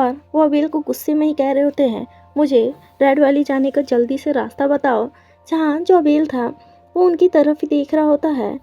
और वो अबेल को गुस्से में ही कह रहे होते हैं, मुझे रेड वैली जाने का जल्दी से रास्ता बताओ। जहाँ जो अबेल था वो उनकी तरफ ही देख रहा होता है।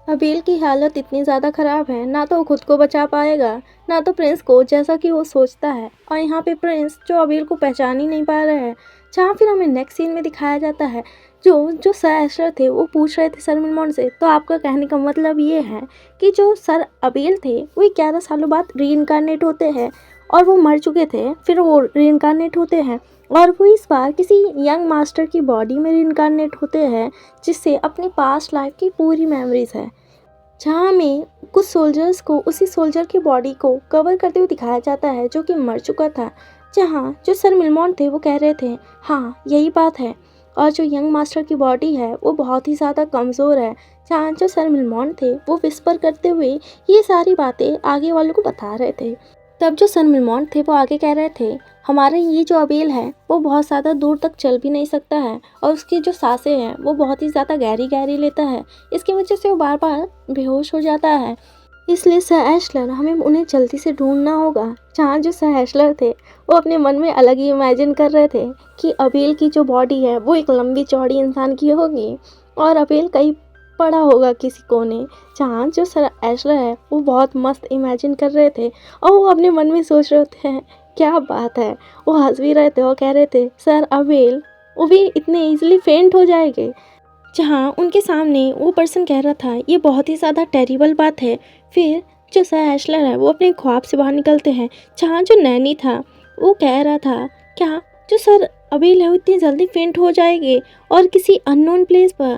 अबेल की हालत इतनी ज़्यादा ख़राब है, ना तो वो खुद को बचा पाएगा, ना तो प्रिंस को, जैसा कि वो सोचता है। और यहाँ पे प्रिंस जो अबेल को पहचान ही नहीं पा रहे हैं। जहाँ फिर हमें नेक्स्ट सीन में दिखाया जाता है, जो जो सर एशलर थे वो पूछ रहे थे सर मिलमॉन से, तो आपका कहने का मतलब ये है कि जो सर अबेल थे वो 11 सालों बाद रीइंकारनेट होते हैं और वो मर चुके थे, फिर वो रीइंकारनेट होते हैं और वो इस बार किसी यंग मास्टर की बॉडी में रीइंकारनेट होते हैं, जिससे अपनी पास्ट लाइफ की पूरी मेमोरीज है। जहाँ हमें कुछ सोल्जर्स को उसी सोल्जर की बॉडी को कवर करते हुए दिखाया जाता है जो कि मर चुका था। जहाँ जो सर मिलमॉन थे वो कह रहे थे, हाँ यही बात है, और जो यंग मास्टर की बॉडी है वो बहुत ही ज़्यादा कमज़ोर है। जहाँ जो सर मिलमॉन थे वो विस्पर करते हुए ये सारी बातें आगे वालों को बता रहे थे। तब जो सर मिलमॉन थे वो आगे कह रहे थे, हमारे ये जो अबेल है वो बहुत ज़्यादा दूर तक चल भी नहीं सकता है और उसकी जो सांसें हैं वो बहुत ही ज़्यादा गहरी गहरी लेता है, इसकी वजह से वो बार बार बेहोश हो जाता है। इसलिए सर एशलर, हमें उन्हें जल्दी से ढूंढना होगा। जहाँ जो सर एशलर थे वो अपने मन में अलग ही इमेजिन कर रहे थे कि अबेल की जो बॉडी है वो एक लंबी चौड़ी इंसान की होगी और अबेल कहीं पड़ा होगा किसी कोने। जहाँ जो सर एशलर है वो बहुत मस्त इमेजिन कर रहे थे और वो अपने मन में सोच रहे थे, क्या बात है। वो हंस भी रहे थे और कह रहे थे, सर अबेल वो भी इतने ईजिली फेंट हो जाएंगे। जहाँ उनके सामने वो पर्सन कह रहा था, ये बहुत ही ज़्यादा टेरिबल बात है। फिर जो सर एशलर है वो अपने ख्वाब से बाहर निकलते हैं। जहाँ जो नैनी था वो कह रहा था, क्या जो सर अबेल है वो इतनी जल्दी फेंट हो जाएंगे और किसी अननोन प्लेस पर।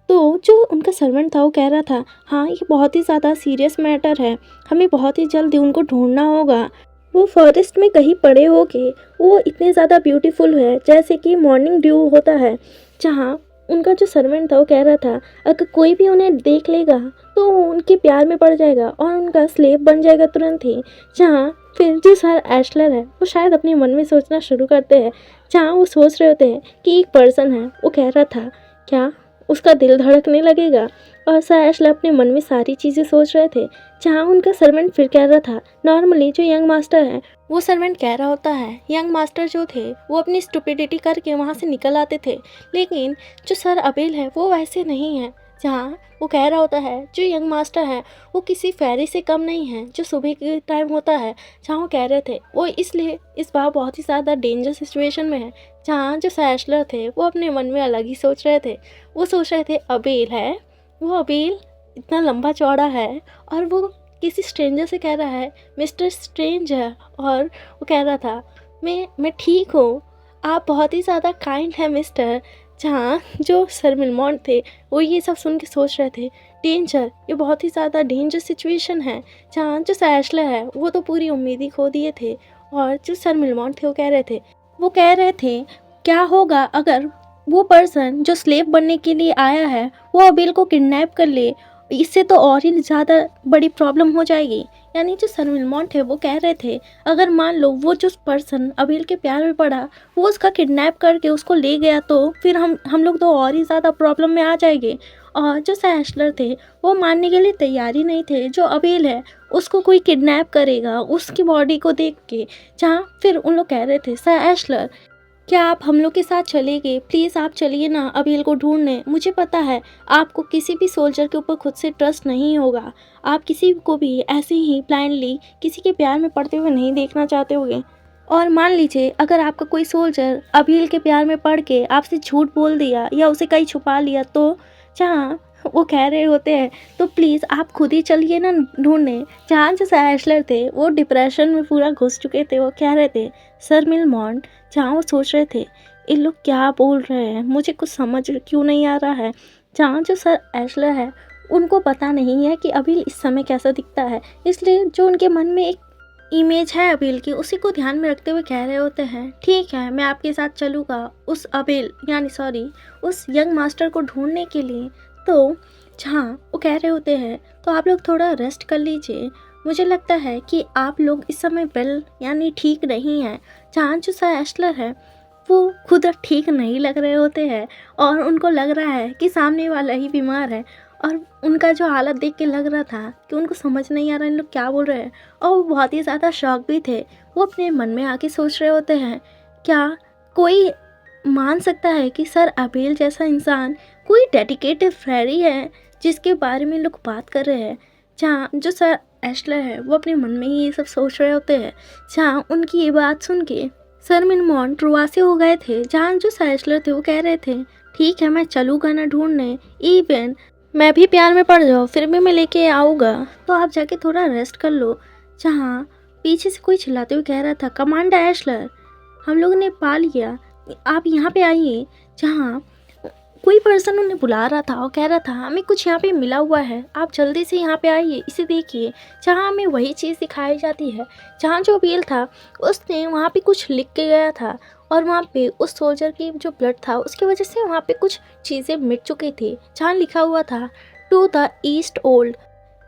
तो जो उनका सर्वेंट था वो कह रहा था, हाँ ये बहुत ही ज़्यादा सीरियस मैटर है, हमें बहुत ही जल्दी उनको ढूंढना होगा। वो फॉरेस्ट में कहीं पड़े होके, वो इतने ज़्यादा ब्यूटीफुल है जैसे कि मॉर्निंग ड्यू होता है। जहाँ उनका जो सर्वेंट था वो कह रहा था, अगर कोई भी उन्हें देख लेगा तो वो उनके प्यार में पड़ जाएगा और उनका स्लेव बन जाएगा तुरंत ही। जहाँ फिर जो सर एशलर है वो शायद अपने मन में सोचना शुरू करते हैं। जहाँ वो सोच रहे होते हैं कि एक पर्सन है, वो कह रहा था, क्या उसका दिल धड़कने लगेगा। और सर एशलर अपने मन में सारी चीज़ें सोच रहे थे। जहाँ उनका सर्वेंट फिर कह रहा था, नॉर्मली जो यंग मास्टर है वो सर्वेंट कह रहा होता है, यंग मास्टर जो थे वो अपनी स्टुपिडिटी करके वहाँ से निकल आते थे, लेकिन जो सर अबेल है वो वैसे नहीं है। जहाँ वो कह रहा होता है, जो यंग मास्टर है वो किसी फेरी से कम नहीं है जो सुबह के टाइम होता है। जहाँ वो कह रहे थे वो इसलिए इस बार बहुत ही ज़्यादा डेंजर सिचुएशन में है। जहाँ जो सैशलर थे वो अपने मन में अलग ही सोच रहे थे। वो सोच रहे थे अबेल है, वो अबेल इतना लंबा चौड़ा है और वो किसी स्ट्रेंजर से कह रहा है मिस्टर स्ट्रेंज है, और वो कह रहा था मैं ठीक हूँ, आप बहुत ही ज़्यादा काइंड है मिस्टर। जहाँ जो सर मिलमॉन थे वो ये सब सुन के सोच रहे थे, डेंजर, ये बहुत ही ज़्यादा डेंजर सिचुएशन है। जहाँ जो सैशलर है वो तो पूरी उम्मीद ही खो दिए थे, और जो सर मिलमॉन थे वो कह रहे थे क्या होगा अगर वो पर्सन जो स्लेव बनने के लिए आया है वो अबेल को किडनैप कर ले, इससे तो और ही ज़्यादा बड़ी प्रॉब्लम हो जाएगी। यानी जो सर मिलमॉन थे वो कह रहे थे, अगर मान लो वो जो पर्सन अबेल के प्यार में पड़ा वो उसका किडनैप करके उसको ले गया तो फिर हम लोग तो और ही ज़्यादा प्रॉब्लम में आ जाएंगे। और जो सैशलर थे वो मानने के लिए तैयार ही नहीं थे, जो अबेल है उसको कोई किडनैप करेगा उसकी बॉडी को देख के। जहाँ फिर उन लोग कह रहे थे, सैशलर क्या आप हम लोग के साथ चलेंगे, प्लीज़ आप चलिए ना अबेल को ढूंढने। मुझे पता है आपको किसी भी सोल्जर के ऊपर खुद से ट्रस्ट नहीं होगा, आप किसी को भी ऐसे ही ब्लाइंडली किसी के प्यार में पड़ते हुए नहीं देखना चाहते होंगे। और मान लीजिए अगर आपका कोई सोल्जर अबेल के प्यार में पड़ के आपसे झूठ बोल दिया या उसे कहीं छुपा लिया तो। जहाँ वो कह रहे होते हैं, तो प्लीज़ आप खुद ही चलिए ना ढूंढने। जहाँ जो सैशलर थे वो डिप्रेशन में पूरा घुस चुके थे, वो कह रहे थे सर मिलमॉन। जहाँ वो सोच रहे थे, इन लोग क्या बोल रहे हैं, मुझे कुछ समझ क्यों नहीं आ रहा है। जहाँ जो सर एशलर है उनको पता नहीं है कि अबेल इस समय कैसा दिखता है, इसलिए जो उनके मन में एक इमेज है अबेल की उसी को ध्यान में रखते हुए कह रहे होते हैं, ठीक है मैं आपके साथ चलूँगा उस अबेल यानी सॉरी उस यंग मास्टर को ढूंढने के लिए। तो जहाँ वो कह रहे होते हैं, तो आप लोग थोड़ा रेस्ट कर लीजिए, मुझे लगता है कि आप लोग इस समय वेल यानी ठीक नहीं हैं। जहाँ जो सर एशलर है वो खुद ठीक नहीं लग रहे होते हैं और उनको लग रहा है कि सामने वाला ही बीमार है, और उनका जो हालत देख के लग रहा था कि उनको समझ नहीं आ रहा इन लोग क्या बोल रहे हैं, और वो बहुत ही ज़्यादा शॉक भी थे। वो अपने मन में आके सोच रहे होते हैं, क्या कोई मान सकता है कि सर अबेल जैसा इंसान कोई डेडिकेटेड फ्रेंडी है जिसके बारे में लोग बात कर रहे हैं। जहाँ जो सर एशलर है वो अपने मन में ही ये सब सोच रहे होते हैं। जहाँ उनकी ये बात सुन के सर मिलमॉन्ट रुआसे हो गए थे। जहाँ जो सर एशलर थे वो कह रहे थे, ठीक है मैं चलूँगा ना ढूंढने, इवन मैं भी प्यार में पड़ जाऊँ फिर भी मैं लेके आऊँगा, तो आप जाके थोड़ा रेस्ट कर लो। जहाँ पीछे से कोई चिल्लाते हुए कह रहा था, कमांडर एशलर हम लोगों ने पा लिया, आप यहाँ पे आइए। जहाँ कोई पर्सन उन्हें बुला रहा था और कह रहा था, हमें कुछ यहाँ पे मिला हुआ है, आप जल्दी से यहाँ पे आइए, इसे देखिए। जहाँ हमें वही चीज़ दिखाई जाती है जहाँ जो अबेल था उसने वहाँ पे कुछ लिख के गया था और वहाँ पे उस सोल्जर की जो ब्लड था उसकी वजह से वहाँ पे कुछ चीज़ें मिट चुकी थी। जहाँ लिखा हुआ था टू द ईस्ट ओल्ड।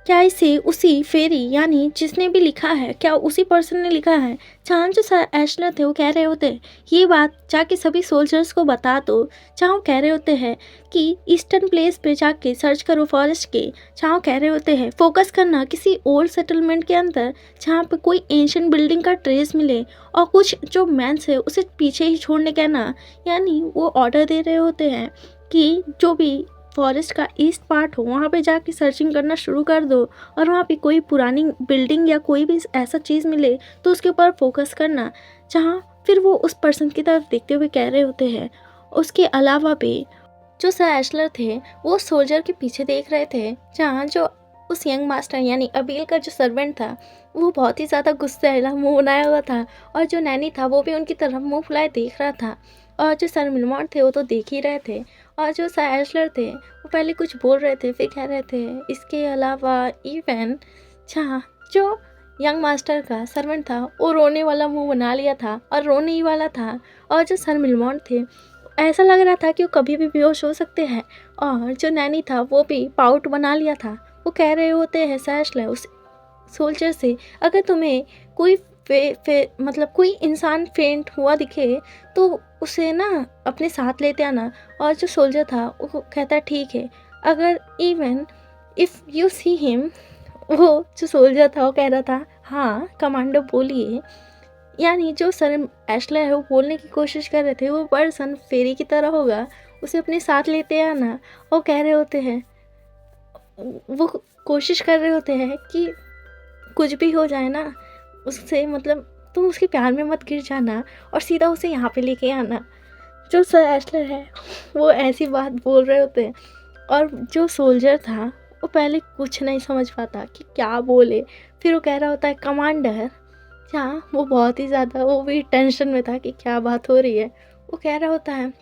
क्या इसे उसी फेरी यानी जिसने भी लिखा है, क्या उसी पर्सन ने लिखा है? जहाँ जो सर एशलर थे वो कह रहे होते हैं, ये बात जाके सभी सोल्जर्स को बता दो। जहाँ वो कह रहे होते हैं कि ईस्टर्न प्लेस पे जाके सर्च करो फॉरेस्ट के। जहाँ वो कह रहे होते हैं फोकस करना किसी ओल्ड सेटलमेंट के अंदर जहाँ पे कोई एंशियंट बिल्डिंग का ट्रेस मिले और कुछ जो मैंस है उसे पीछे ही छोड़ने कहना। यानी वो ऑर्डर दे रहे होते हैं कि जो भी फॉरेस्ट का ईस्ट पार्ट हो वहाँ पे जाके सर्चिंग करना शुरू कर दो और वहाँ पे कोई पुरानी बिल्डिंग या कोई भी ऐसा चीज़ मिले तो उसके ऊपर फोकस करना। जहाँ फिर वो उस पर्सन की तरफ देखते हुए कह रहे होते हैं, उसके अलावा भी जो सर एशलर थे वो सोल्जर के पीछे देख रहे थे। जहाँ जो उस यंग मास्टर यानी अबेल का जो सर्वेंट था वो बहुत ही ज़्यादा गुस्सैला मुँह बनाया हुआ था और जो नैनी था वो भी उनकी तरफ मुँह फुलाए देख रहा था। और जो सर मिलमॉन्ट थे वो तो देख ही रहे थे और जो सर एशलर थे वो पहले कुछ बोल रहे थे फिर कह रहे थे इसके अलावा इवन। जहाँ जो यंग मास्टर का सर्वेंट था वो रोने वाला मुंह बना लिया था और रोने ही वाला था। और जो सर मिलमॉन्ट थे ऐसा लग रहा था कि वो कभी भी बेहोश हो सकते हैं। और जो नैनी था वो भी पाउट बना लिया था। वो कह रहे होते हैं सर एशलर उस सोल्जर से, अगर तुम्हें कोई मतलब कोई इंसान फेंट हुआ दिखे तो उसे ना अपने साथ लेते आना। और जो सोल्जर था वो कहता है ठीक है, अगर even if you see him. वो जो सोल्जर था वो कह रहा था हाँ कमांडो बोलिए। यानी जो सर एशलर है वो बोलने की कोशिश कर रहे थे वो पर्सन फेरी की तरह होगा, उसे अपने साथ लेते आना। और कह रहे होते हैं, वो कोशिश कर रहे होते हैं कि कुछ भी हो जाए ना उससे मतलब तुम उसके प्यार में मत गिर जाना और सीधा उसे यहाँ पे लेके आना। जो सर एशलर है वो ऐसी बात बोल रहे होते हैं और जो सोल्जर था वो पहले कुछ नहीं समझ पाता कि क्या बोले। फिर वो कह रहा होता है कमांडर। जहाँ वो बहुत ही ज़्यादा वो भी टेंशन में था कि क्या बात हो रही है। वो कह रहा होता है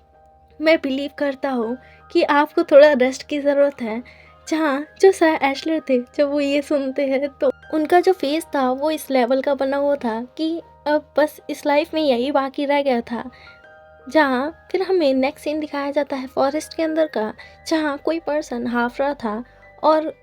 मैं बिलीव करता हूँ कि आपको थोड़ा रेस्ट की ज़रूरत है। जहाँ जो सर एशलर थे जब वो ये सुनते हैं तो उनका जो फेस था वो इस लेवल का बना हुआ था कि अब बस इस लाइफ में यही बाकी रह गया था। जहाँ फिर हमें नेक्स्ट सीन दिखाया जाता है फॉरेस्ट के अंदर का, जहाँ कोई पर्सन हाफ रहा था और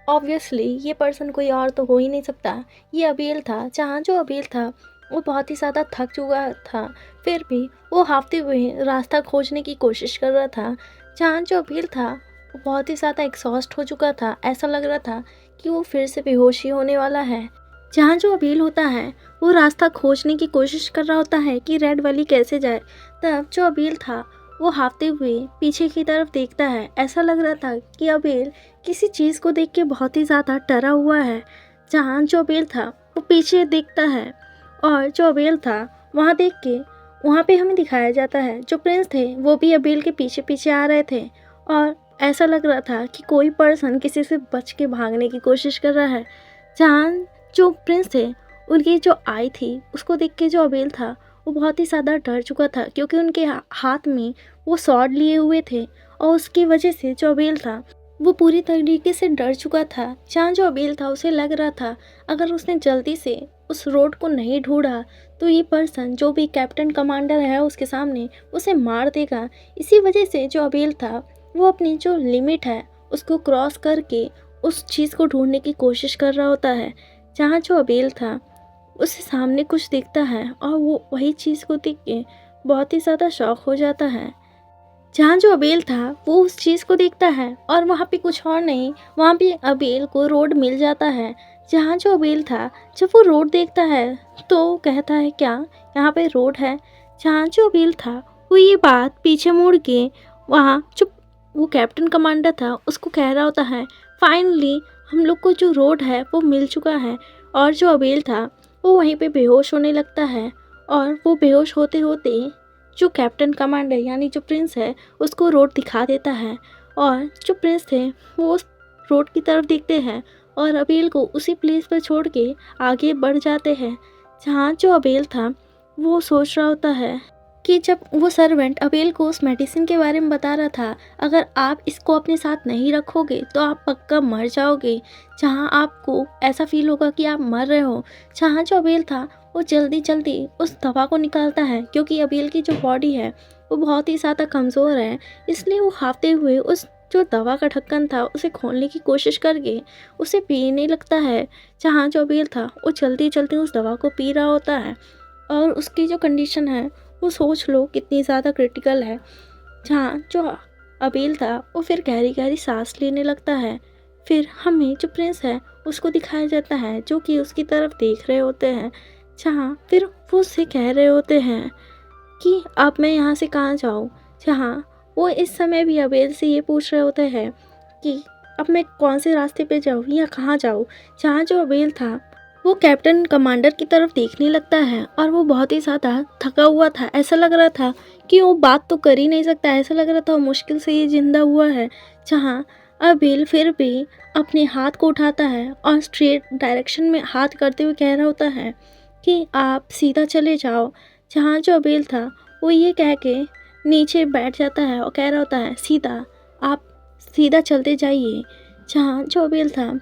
ऑब्वियसली ये पर्सन कोई और तो हो ही नहीं सकता, ये अबेल था। जहाँ जो अबेल था वो बहुत ही ज़्यादा थक चुका था फिर भी वो हाफते हुए रास्ता खोजने की कोशिश कर रहा था। जहाँ जो अबेल था वो बहुत ही ज़्यादा एग्जॉस्ट हो चुका था, ऐसा लग रहा था कि वो फिर से बेहोशी होने वाला है। जहाँ जो अबेल होता है वो रास्ता खोजने की कोशिश कर रहा होता है कि रेड वैली कैसे जाए। तब जो अबेल था वो हाफते हुए पीछे की तरफ देखता है। ऐसा लग रहा था कि अबेल किसी चीज़ को देख के बहुत ही ज़्यादा डरा हुआ है। जहाँ जो अबेल था वो पीछे देखता है और जो अबेल था वहाँ देख के वहाँ पे हमें दिखाया जाता है जो प्रिंस थे वो भी अबेल के पीछे पीछे आ रहे थे और ऐसा लग रहा था कि कोई पर्सन किसी से बच के भागने की कोशिश कर रहा है। जहाँ जो प्रिंस थे उनकी जो आई थी उसको देख के जो अबेल था वो बहुत ही ज़्यादा डर चुका था क्योंकि उनके हाथ में वो स्वॉर्ड लिए हुए थे और उसकी वजह से जो अबेल था वो पूरी तरीके से डर चुका था। जहाँ जो अबेल था उसे लग रहा था अगर उसने जल्दी से उस रोड को नहीं ढूंढा तो ये पर्सन जो भी कैप्टन कमांडर है उसके सामने उसे मार देगा। इसी वजह से जो अबेल था वो अपनी जो लिमिट है उसको क्रॉस करके उस चीज़ को ढूंढने की कोशिश कर रहा होता है। जहाँ जो अबेल था उसके सामने कुछ दिखता है और वो वही चीज़ को देख के बहुत ही ज़्यादा शॉक हो जाता है। जहाँ जो अबेल था वो उस चीज़ को देखता है और वहाँ पे कुछ और नहीं, वहाँ पे अबेल को रोड मिल जाता है। जहाँ जो अबेल था जब वो रोड देखता है तो कहता है क्या यहाँ पे रोड है। जहाँ जो अबेल था वो ये बात पीछे मुड़ के वहाँ जो वो कैप्टन कमांडर था उसको कह रहा होता है फाइनली हम लोग को जो रोड है वो मिल चुका है। और जो अबेल था वो वहीं पे बेहोश होने लगता है और वो बेहोश होते होते जो कैप्टन कमांडर यानी जो प्रिंस है उसको रोड दिखा देता है। और जो प्रिंस थे वो उस रोड की तरफ देखते हैं और अबेल को उसी प्लेस पर छोड़ के आगे बढ़ जाते हैं। जहाँ जो अबेल था वो सोच रहा होता है कि जब वो सर्वेंट अबेल को उस मेडिसिन के बारे में बता रहा था अगर आप इसको अपने साथ नहीं रखोगे तो आप पक्का मर जाओगे, जहाँ आपको ऐसा फील होगा कि आप मर रहे हो। जहाँ जो अबेल था वो जल्दी जल्दी उस दवा को निकालता है क्योंकि अबेल की जो बॉडी है वो बहुत ही ज़्यादा कमज़ोर है, इसलिए वो हाफते हुए उस जो दवा का ढक्कन था उसे खोलने की कोशिश करके उसे पीने लगता है। जहाँ जो अबेल था वो जल्दी जल्दी उस दवा को पी रहा होता है और उसकी जो कंडीशन है वो सोच लो कितनी ज़्यादा क्रिटिकल है। जहाँ जो अबेल था वो फिर गहरी गहरी सांस लेने लगता है। फिर हमें जो प्रिंस है उसको दिखाया जाता है जो कि उसकी तरफ देख रहे होते हैं। जहाँ फिर वो उससे कह रहे होते हैं कि अब मैं यहाँ से कहाँ जाऊँ। जहाँ वो इस समय भी अबेल से ये पूछ रहे होते हैं कि अब मैं कौन से रास्ते पे जाऊँ या कहाँ जाऊँ। जहाँ जो अबेल था वो कैप्टन कमांडर की तरफ देखने लगता है और वो बहुत ही ज़्यादा थका हुआ था। ऐसा लग रहा था कि वो बात तो कर ही नहीं सकता, ऐसा लग रहा था वो मुश्किल से ये जिंदा हुआ है। जहाँ अबेल फिर भी अपने हाथ को उठाता है और स्ट्रेट डायरेक्शन में हाथ करते हुए कह रहा होता है कि आप सीधा चले जाओ। जहाँ जो अबेल था वो ये कह के नीचे बैठ जाता है और कह रहा होता है सीधा, आप सीधा चलते जाइए। जहाँ जो अबेल था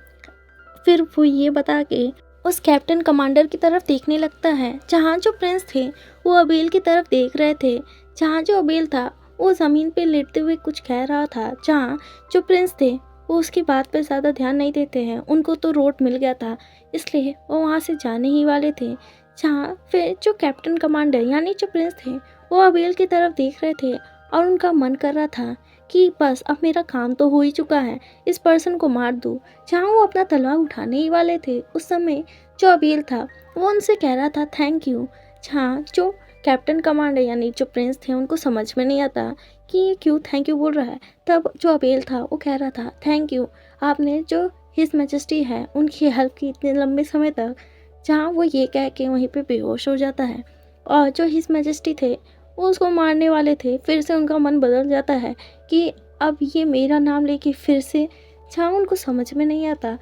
फिर वो ये बता के उस कैप्टन कमांडर की तरफ देखने लगता है। जहाँ जो प्रिंस थे वो अबेल की तरफ देख रहे थे। जहाँ जो अबेल था वो ज़मीन पे लेटते हुए कुछ कह रहा था। जहाँ जो प्रिंस थे वो उसकी बात पर ज़्यादा ध्यान नहीं देते हैं, उनको तो रोड मिल गया था इसलिए वो वहाँ से जाने ही वाले थे। जहाँ फिर जो कैप्टन कमांडर यानी जो प्रिंस थे वो अबेल की तरफ देख रहे थे और उनका मन कर रहा था कि बस अब मेरा काम तो हो ही चुका है, इस पर्सन को मार दूँ। जहाँ वो अपना तलवार उठाने ही वाले थे उस समय जो अबेल था वो उनसे कह रहा था थैंक यू। जहाँ जो कैप्टन कमांडर यानी जो प्रिंस थे उनको समझ में नहीं आता कि ये क्यों थैंक यू बोल रहा है। तब जो अबेल था वो कह रहा था थैंक यू, आपने जो हिज मैजेस्टी है उनकी हेल्प की इतने लंबे समय तक। जहाँ वो ये कह के वहीं पे बेहोश हो जाता है और जो हिज मैजेस्टी थे वो उसको मारने वाले थे। फिर से उनका मन बदल जाता है कि अब ये मेरा नाम लेके फिर से। जहाँ उनको समझ में नहीं आता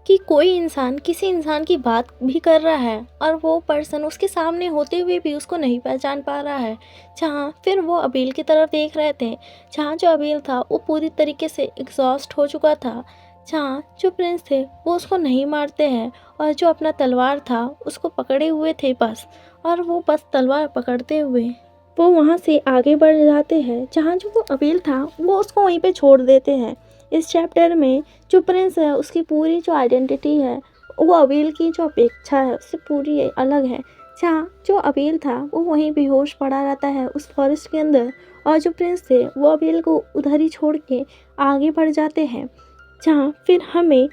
कि कोई इंसान किसी इंसान की बात भी कर रहा है और वो पर्सन उसके सामने होते हुए भी उसको नहीं पहचान पा रहा है। जहाँ फिर वो अबेल की तरफ देख रहे थे। जहाँ जो अबेल था वो पूरी तरीके से एग्जॉस्ट हो चुका था। जहाँ जो प्रिंस थे वो उसको नहीं मारते हैं और जो अपना तलवार था उसको पकड़े हुए थे बस, और वो बस तलवार पकड़ते हुए वो वहाँ से आगे बढ़ जाते हैं। जहाँ जो वो अबेल था वो उसको वहीं पे छोड़ देते हैं। इस चैप्टर में जो प्रिंस है उसकी पूरी जो आइडेंटिटी है वो अबेल की जो अपेक्षा है उससे पूरी अलग है। जहाँ जो अबेल था वो वहीं बेहोश पड़ा रहता है उस फॉरेस्ट के अंदर, और जो प्रिंस थे वो अबेल को उधर ही छोड़ के आगे बढ़ जाते हैं। जहाँ फिर हमें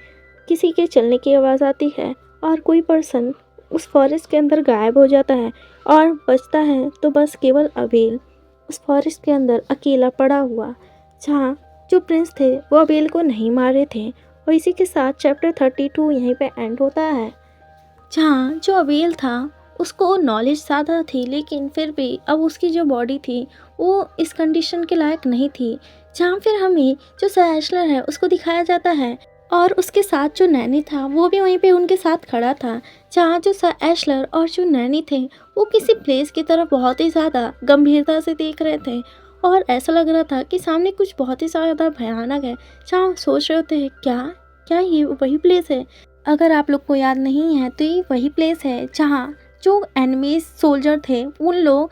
किसी के चलने की आवाज़ आती है और कोई पर्सन उस फॉरेस्ट के अंदर गायब हो जाता है और बचता है तो बस केवल अबेल उस फॉरेस्ट के अंदर अकेला पड़ा हुआ। जहाँ जो प्रिंस थे वो अबेल को नहीं मारे थे। और इसी के साथ चैप्टर 32 यहीं पे एंड होता है। जहाँ जो अबेल था उसको नॉलेज ज़्यादा थी लेकिन फिर भी अब उसकी जो बॉडी थी वो इस कंडीशन के लायक नहीं थी। जहाँ फिर हमें जो सर एशलर है उसको दिखाया जाता है और उसके साथ जो नैनी था वो भी वहीं पे उनके साथ खड़ा था। जहाँ जो सर एशलर और जो नैनी थे वो किसी प्लेस की तरफ बहुत ही ज़्यादा गंभीरता से देख रहे थे और ऐसा लग रहा था कि सामने कुछ बहुत ही ज़्यादा भयानक है। जहाँ सोच रहे होते हैं क्या क्या ये वही प्लेस है। अगर आप लोग को याद नहीं है तो ये वही प्लेस है जहाँ जो एनिमी सोल्जर थे उन लोग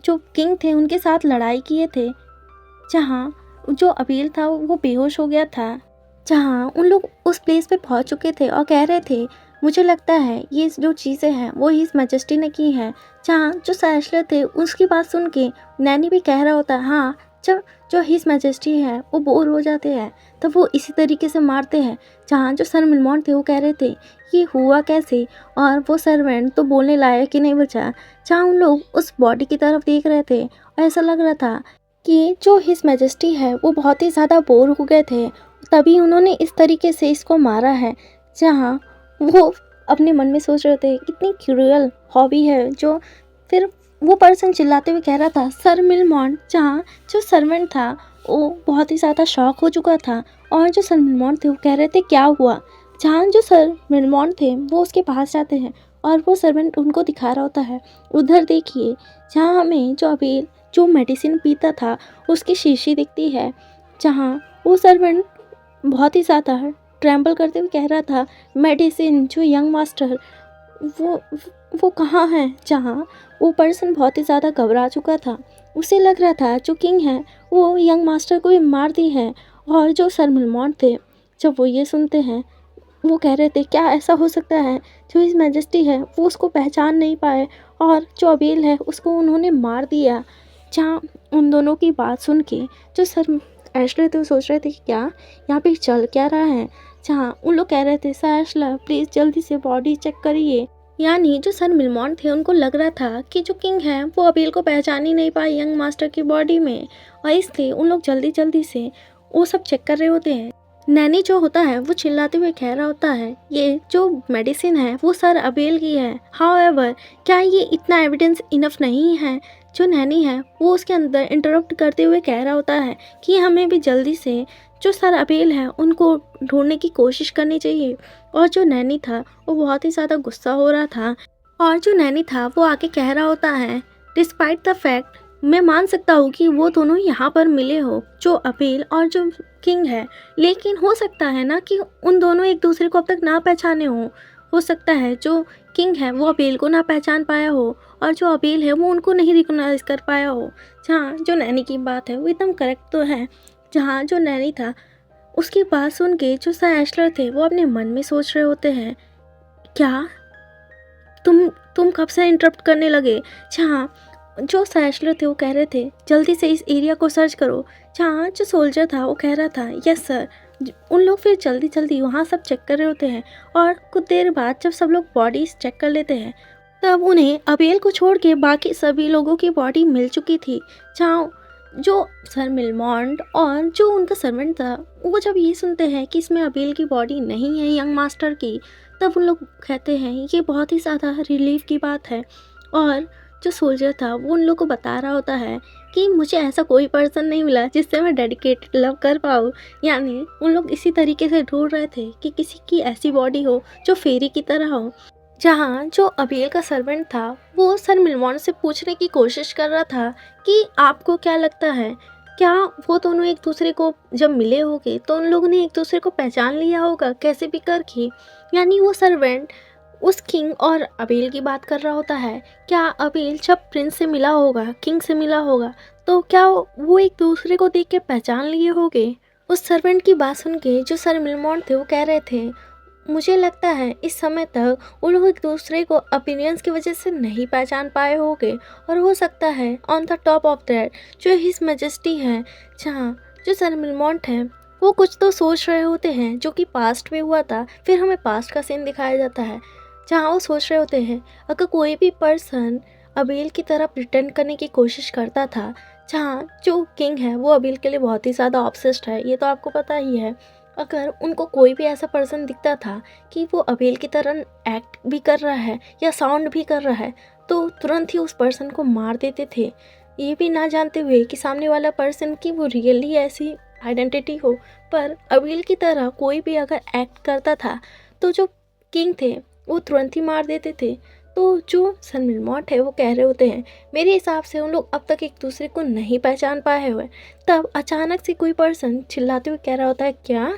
जो किंग थे उनके साथ लड़ाई किए थे। जहाँ जो अबेल था वो बेहोश हो गया था। जहाँ उन लोग उस प्लेस पे पहुँच चुके थे और कह रहे थे मुझे लगता है ये जो चीज़ें हैं वो हिज मैजेस्टी ने की है। जहाँ जो सैशलर थे उसकी बात सुन के नैनी भी कह रहा होता है हाँ जब जो हिज मैजेस्टी है वो बोर हो जाते हैं तब वो इसी तरीके से मारते हैं। जहाँ जो सर मिलमॉन्ट थे वो कह रहे थे ये हुआ कैसे, और वो सर्वेंट तो बोलने लायक ही नहीं बचा। जहाँ उन लोग उस बॉडी की तरफ देख रहे थे और ऐसा लग रहा था कि जो हिज मैजेस्टी है वो बहुत ही ज़्यादा बोर हो गए थे, तभी उन्होंने इस तरीके से इसको मारा है। जहाँ वो अपने मन में सोच रहे थे कितनी क्रूअल हॉबी है। जो फिर वो पर्सन चिल्लाते हुए कह रहा था सर मिलमॉन्ट। जहाँ जो सर्वेंट था वो बहुत ही ज़्यादा शॉक हो चुका था, और जो सर मिलमॉन्ट थे वो कह रहे थे क्या हुआ। जहाँ जो सर मिलमॉन्ट थे वो उसके पास जाते हैं और वो सर्वेंट उनको दिखा रहा होता है उधर देखिए, जहाँ हमें जो अबेल जो मेडिसिन पीता था उसकी शीशी दिखती है। जहाँ वो सर्वेंट बहुत ही ज़्यादा ट्रैम्बल करते हुए कह रहा था मेडिसिन जो यंग मास्टर वो वो कहाँ है। जहाँ वो पर्सन बहुत ही ज़्यादा घबरा चुका था, उसे लग रहा था जो किंग है वो यंग मास्टर को भी मार दी है। और जो सर मिलमॉन्ट थे जब वो ये सुनते हैं वो कह रहे थे क्या ऐसा हो सकता है जो हिज मैजेस्टी है वो उसको पहचान नहीं पाए और जो अबेल है उसको उन्होंने मार दिया। जहाँ उन दोनों की बात सुन के जो सर एशले थे वो सोच रहे थे कि क्या यहाँ पे चल क्या रहा है। जहाँ उन लोग कह रहे थे सर एशला प्लीज़ जल्दी से बॉडी चेक करिए। यानी जो सर मिलमॉन्ट थे उनको लग रहा था कि जो किंग है वो अबेल को पहचान ही नहीं पाए यंग मास्टर की बॉडी में, और इसलिए उन लोग जल्दी जल्दी से वो सब चेक कर रहे होते हैं। नैनी जो होता है वो चिल्लाते हुए कह रहा होता है ये जो मेडिसिन है वो सर अबेल की है। हाउएवर क्या ये इतना एविडेंस इनफ नहीं है। जो नैनी है वो उसके अंदर इंटरप्ट करते हुए कह रहा होता है कि हमें भी जल्दी से जो सर अबेल है उनको ढूंढने की कोशिश करनी चाहिए। और जो नैनी था वो बहुत ही ज़्यादा गुस्सा हो रहा था, और जो नैनी था वो आके कह रहा होता है डिस्पाइट द फैक्ट मैं मान सकता हूँ कि वो दोनों यहाँ पर मिले हो जो अबेल और जो किंग है, लेकिन हो सकता है ना कि उन दोनों एक दूसरे को अब तक ना पहचाने हो सकता है जो किंग है वो अबेल को ना पहचान पाया हो और जो अबेल है वो उनको नहीं रिकॉग्नाइज कर पाया हो। जहाँ जो नैनी की बात है वो एकदम करेक्ट तो है। जहाँ जो नैनी था उसकी बात सुन के जो सर एशलर थे वो अपने मन में सोच रहे होते हैं क्या तुम कब से इंटरप्ट करने लगे। जहाँ जो सैशलर थे वो कह रहे थे जल्दी से इस एरिया को सर्च करो। जहाँ जो सोल्जर था वो कह रहा था यस सर। उन लोग फिर जल्दी जल्दी वहाँ सब चेक कर रहे होते हैं, और कुछ देर बाद जब सब लोग बॉडीज चेक कर लेते हैं तब उन्हें अबेल को छोड़ के बाकी सभी लोगों की बॉडी मिल चुकी थी। जहाँ जो सर मिलमॉन्ट और जो उनका सर्वेंट था वो जब ये सुनते हैं कि इसमें अबेल की बॉडी नहीं है यंग मास्टर की, तब उन लोग कहते हैं ये बहुत ही ज़्यादा रिलीफ की बात है। और जो सोल्जर था वो उन लोग को बता रहा होता है कि मुझे ऐसा कोई पर्सन नहीं मिला जिससे मैं डेडिकेटेड लव कर पाऊँ। यानी उन लोग इसी तरीके से ढूंढ रहे थे कि किसी की ऐसी बॉडी हो जो फेरी की तरह हो। जहाँ जो अबेल का सर्वेंट था वो सर मिलमॉन्ट से पूछने की कोशिश कर रहा था कि आपको क्या लगता है क्या वो दोनों एक दूसरे को जब मिले होंगे तो उन लोगों ने एक दूसरे को पहचान लिया होगा कैसे भी करके। यानी वो सर्वेंट उस किंग और अबेल की बात कर रहा होता है। क्या अबेल जब प्रिंस से मिला होगा किंग से मिला होगा तो क्या वो एक दूसरे को देख के पहचान लिए होंगे। उस सर्वेंट की बात सुन के जो सर मिलमॉन्ट थे वो कह रहे थे मुझे लगता है इस समय तक वो लोग एक दूसरे को ओपिनियंस की वजह से नहीं पहचान पाए होंगे, और हो सकता है on the top of that जो हिज मैजेस्टी है। जहाँ जो सर मिलमॉन्ट है वो कुछ तो सोच रहे होते हैं जो कि पास्ट में हुआ था, फिर हमें पास्ट का सीन दिखाया जाता है जहाँ वो सोच रहे होते हैं अगर कोई भी पर्सन अबेल की तरह प्रिटेंड करने की कोशिश करता था। जहाँ जो किंग है वो अबेल के लिए बहुत ही ज़्यादा ऑब्सेस्ड है, ये तो आपको पता ही है। अगर उनको कोई भी ऐसा पर्सन दिखता था कि वो अबेल की तरह एक्ट भी कर रहा है या साउंड भी कर रहा है तो तुरंत ही उस पर्सन को मार देते थे, ये भी ना जानते हुए कि सामने वाला पर्सन की वो रियली ऐसी आइडेंटिटी हो। पर अबेल की तरह कोई भी अगर एक्ट करता था तो जो किंग थे वो तुरंत ही मार देते थे। तो जो सन मिलमॉन्ट है वो कह रहे होते हैं मेरे हिसाब से उन लोग अब तक एक दूसरे को नहीं पहचान पाए हुए। तब अचानक से कोई पर्सन चिल्लाते हुए कह रहा होता है क्या।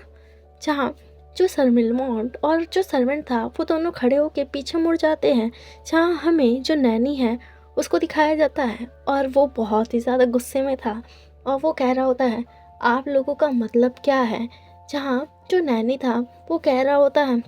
जहाँ जो सर मिलमॉन्ट और जो सर्वेंट था वो दोनों खड़े होकर पीछे मुड़ जाते हैं। जहाँ हमें जो नैनी है उसको दिखाया जाता है और वो बहुत ही ज़्यादा गुस्से में था और वो कह रहा होता है आप लोगों का मतलब क्या है। जहाँ जो नैनी था वो कह रहा होता है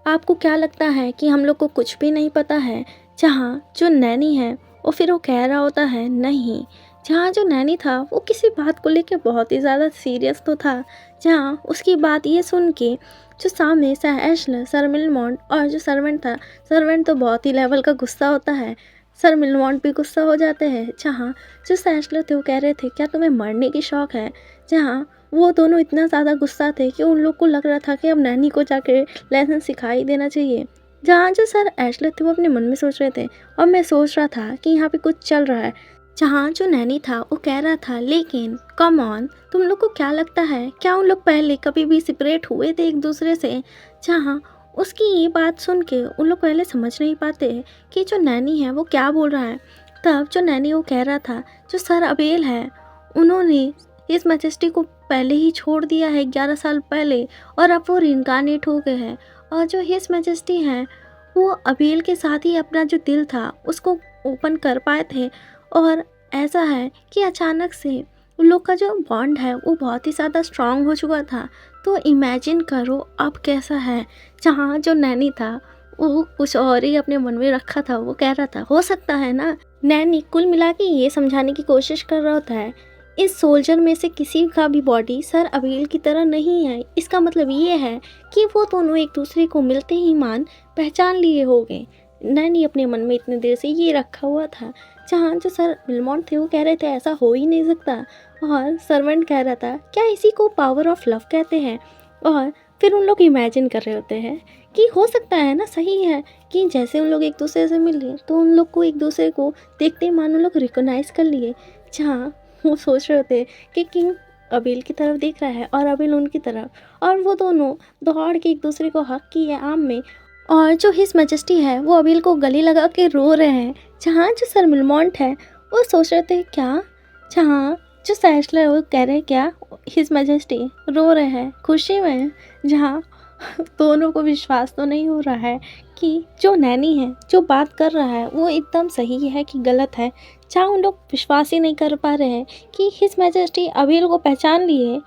आपको क्या लगता है कि हम लोग को कुछ भी नहीं पता है। जहाँ जो नैनी है वो फिर वो कह रहा होता है नहीं। जहाँ जो नैनी था वो किसी बात को लेकर बहुत ही ज़्यादा सीरियस तो था, जहाँ उसकी बात ये सुन के जो सामने सर एशलर, सर मिलमॉन्ट और जो सर्वेंट था, सर्वेंट तो बहुत ही लेवल का गुस्सा होता है, सर मिलमॉन्ट भी गुस्सा हो जाते हैं। जहाँ जो सर एशलर थे वो कह रहे थे क्या तुम्हें मरने की शौक है। जहाँ वो दोनों इतना ज़्यादा गुस्सा थे कि उन लोग को लग रहा था कि अब नैनी को जाके लेसन सिखा ही देना चाहिए। जहाँ जो सर एशलर थे वो अपने मन में सोच रहे थे और मैं सोच रहा था कि यहाँ पे कुछ चल रहा है। जहाँ जो नैनी था वो कह रहा था लेकिन कम ऑन, तुम लोग को क्या लगता है क्या उन लोग पहले कभी भी सेपरेट हुए थे एक दूसरे से। जहाँ उसकी ये बात सुन के उन लोग पहले समझ नहीं पाते कि जो नैनी है वो क्या बोल रहा है। तब जो नैनी वो कह रहा था जो सर अबेल है उन्होंने इस मैजेस्टी को पहले ही छोड़ दिया है 11 साल पहले और अब वो रिइंकार्नेट हो गए हैं और जो हिज मैजेस्टी हैं वो अबेल के साथ ही अपना जो दिल था उसको ओपन कर पाए थे। और ऐसा है कि अचानक से उन लोग का जो बॉन्ड है वो बहुत ही ज़्यादा स्ट्रांग हो चुका था। तो इमेजिन करो अब कैसा है। जहाँ जो नैनी था वो कुछ और ही अपने मन में रखा था, वो कह रहा था हो सकता है ना। नैनी कुल मिला के ये समझाने की कोशिश कर रहा होता है इस सोल्जर में से किसी का भी बॉडी सर अबेल की तरह नहीं है। इसका मतलब ये है कि वो दोनों एक दूसरे को मिलते ही पहचान लिए होंगे। नैनी अपने मन में इतने देर से ये रखा हुआ था। जहाँ जो सर मिलमॉन्ट थे वो कह रहे थे ऐसा हो ही नहीं सकता और सर्वेंट कह रहा था क्या इसी को पावर ऑफ लव कहते हैं। और फिर उन लोग इमेजिन कर रहे होते हैं कि हो सकता है ना, सही है कि जैसे उन लोग एक दूसरे से मिले तो उन लोग को एक दूसरे को देखते ही मान उन लोग रिकोगनाइज कर लिए। जहाँ वो सोच रहे होते कि किंग अबेल की तरफ देख रहा है और अबेल उनकी तरफ और वो दोनों दौड़ के एक दूसरे को हक किए आम में। और जो हिज मैजेस्टी है वो अबेल को गले लगा के रो रहे हैं। जहाँ जो सर मिलमॉन्ट है वो सोच रहे थे क्या। जहाँ जो सैशलर वो कह रहे हैं क्या हिज मैजेस्टी रो रहे हैं खुशी में। जहाँ दोनों को विश्वास तो नहीं हो रहा है कि जो नैनी है जो बात कर रहा है वो एकदम सही है कि गलत है। जहाँ उन लोग विश्वास ही नहीं कर पा रहे हैं कि हिज मैजेस्टी अबेल को पहचान लिए।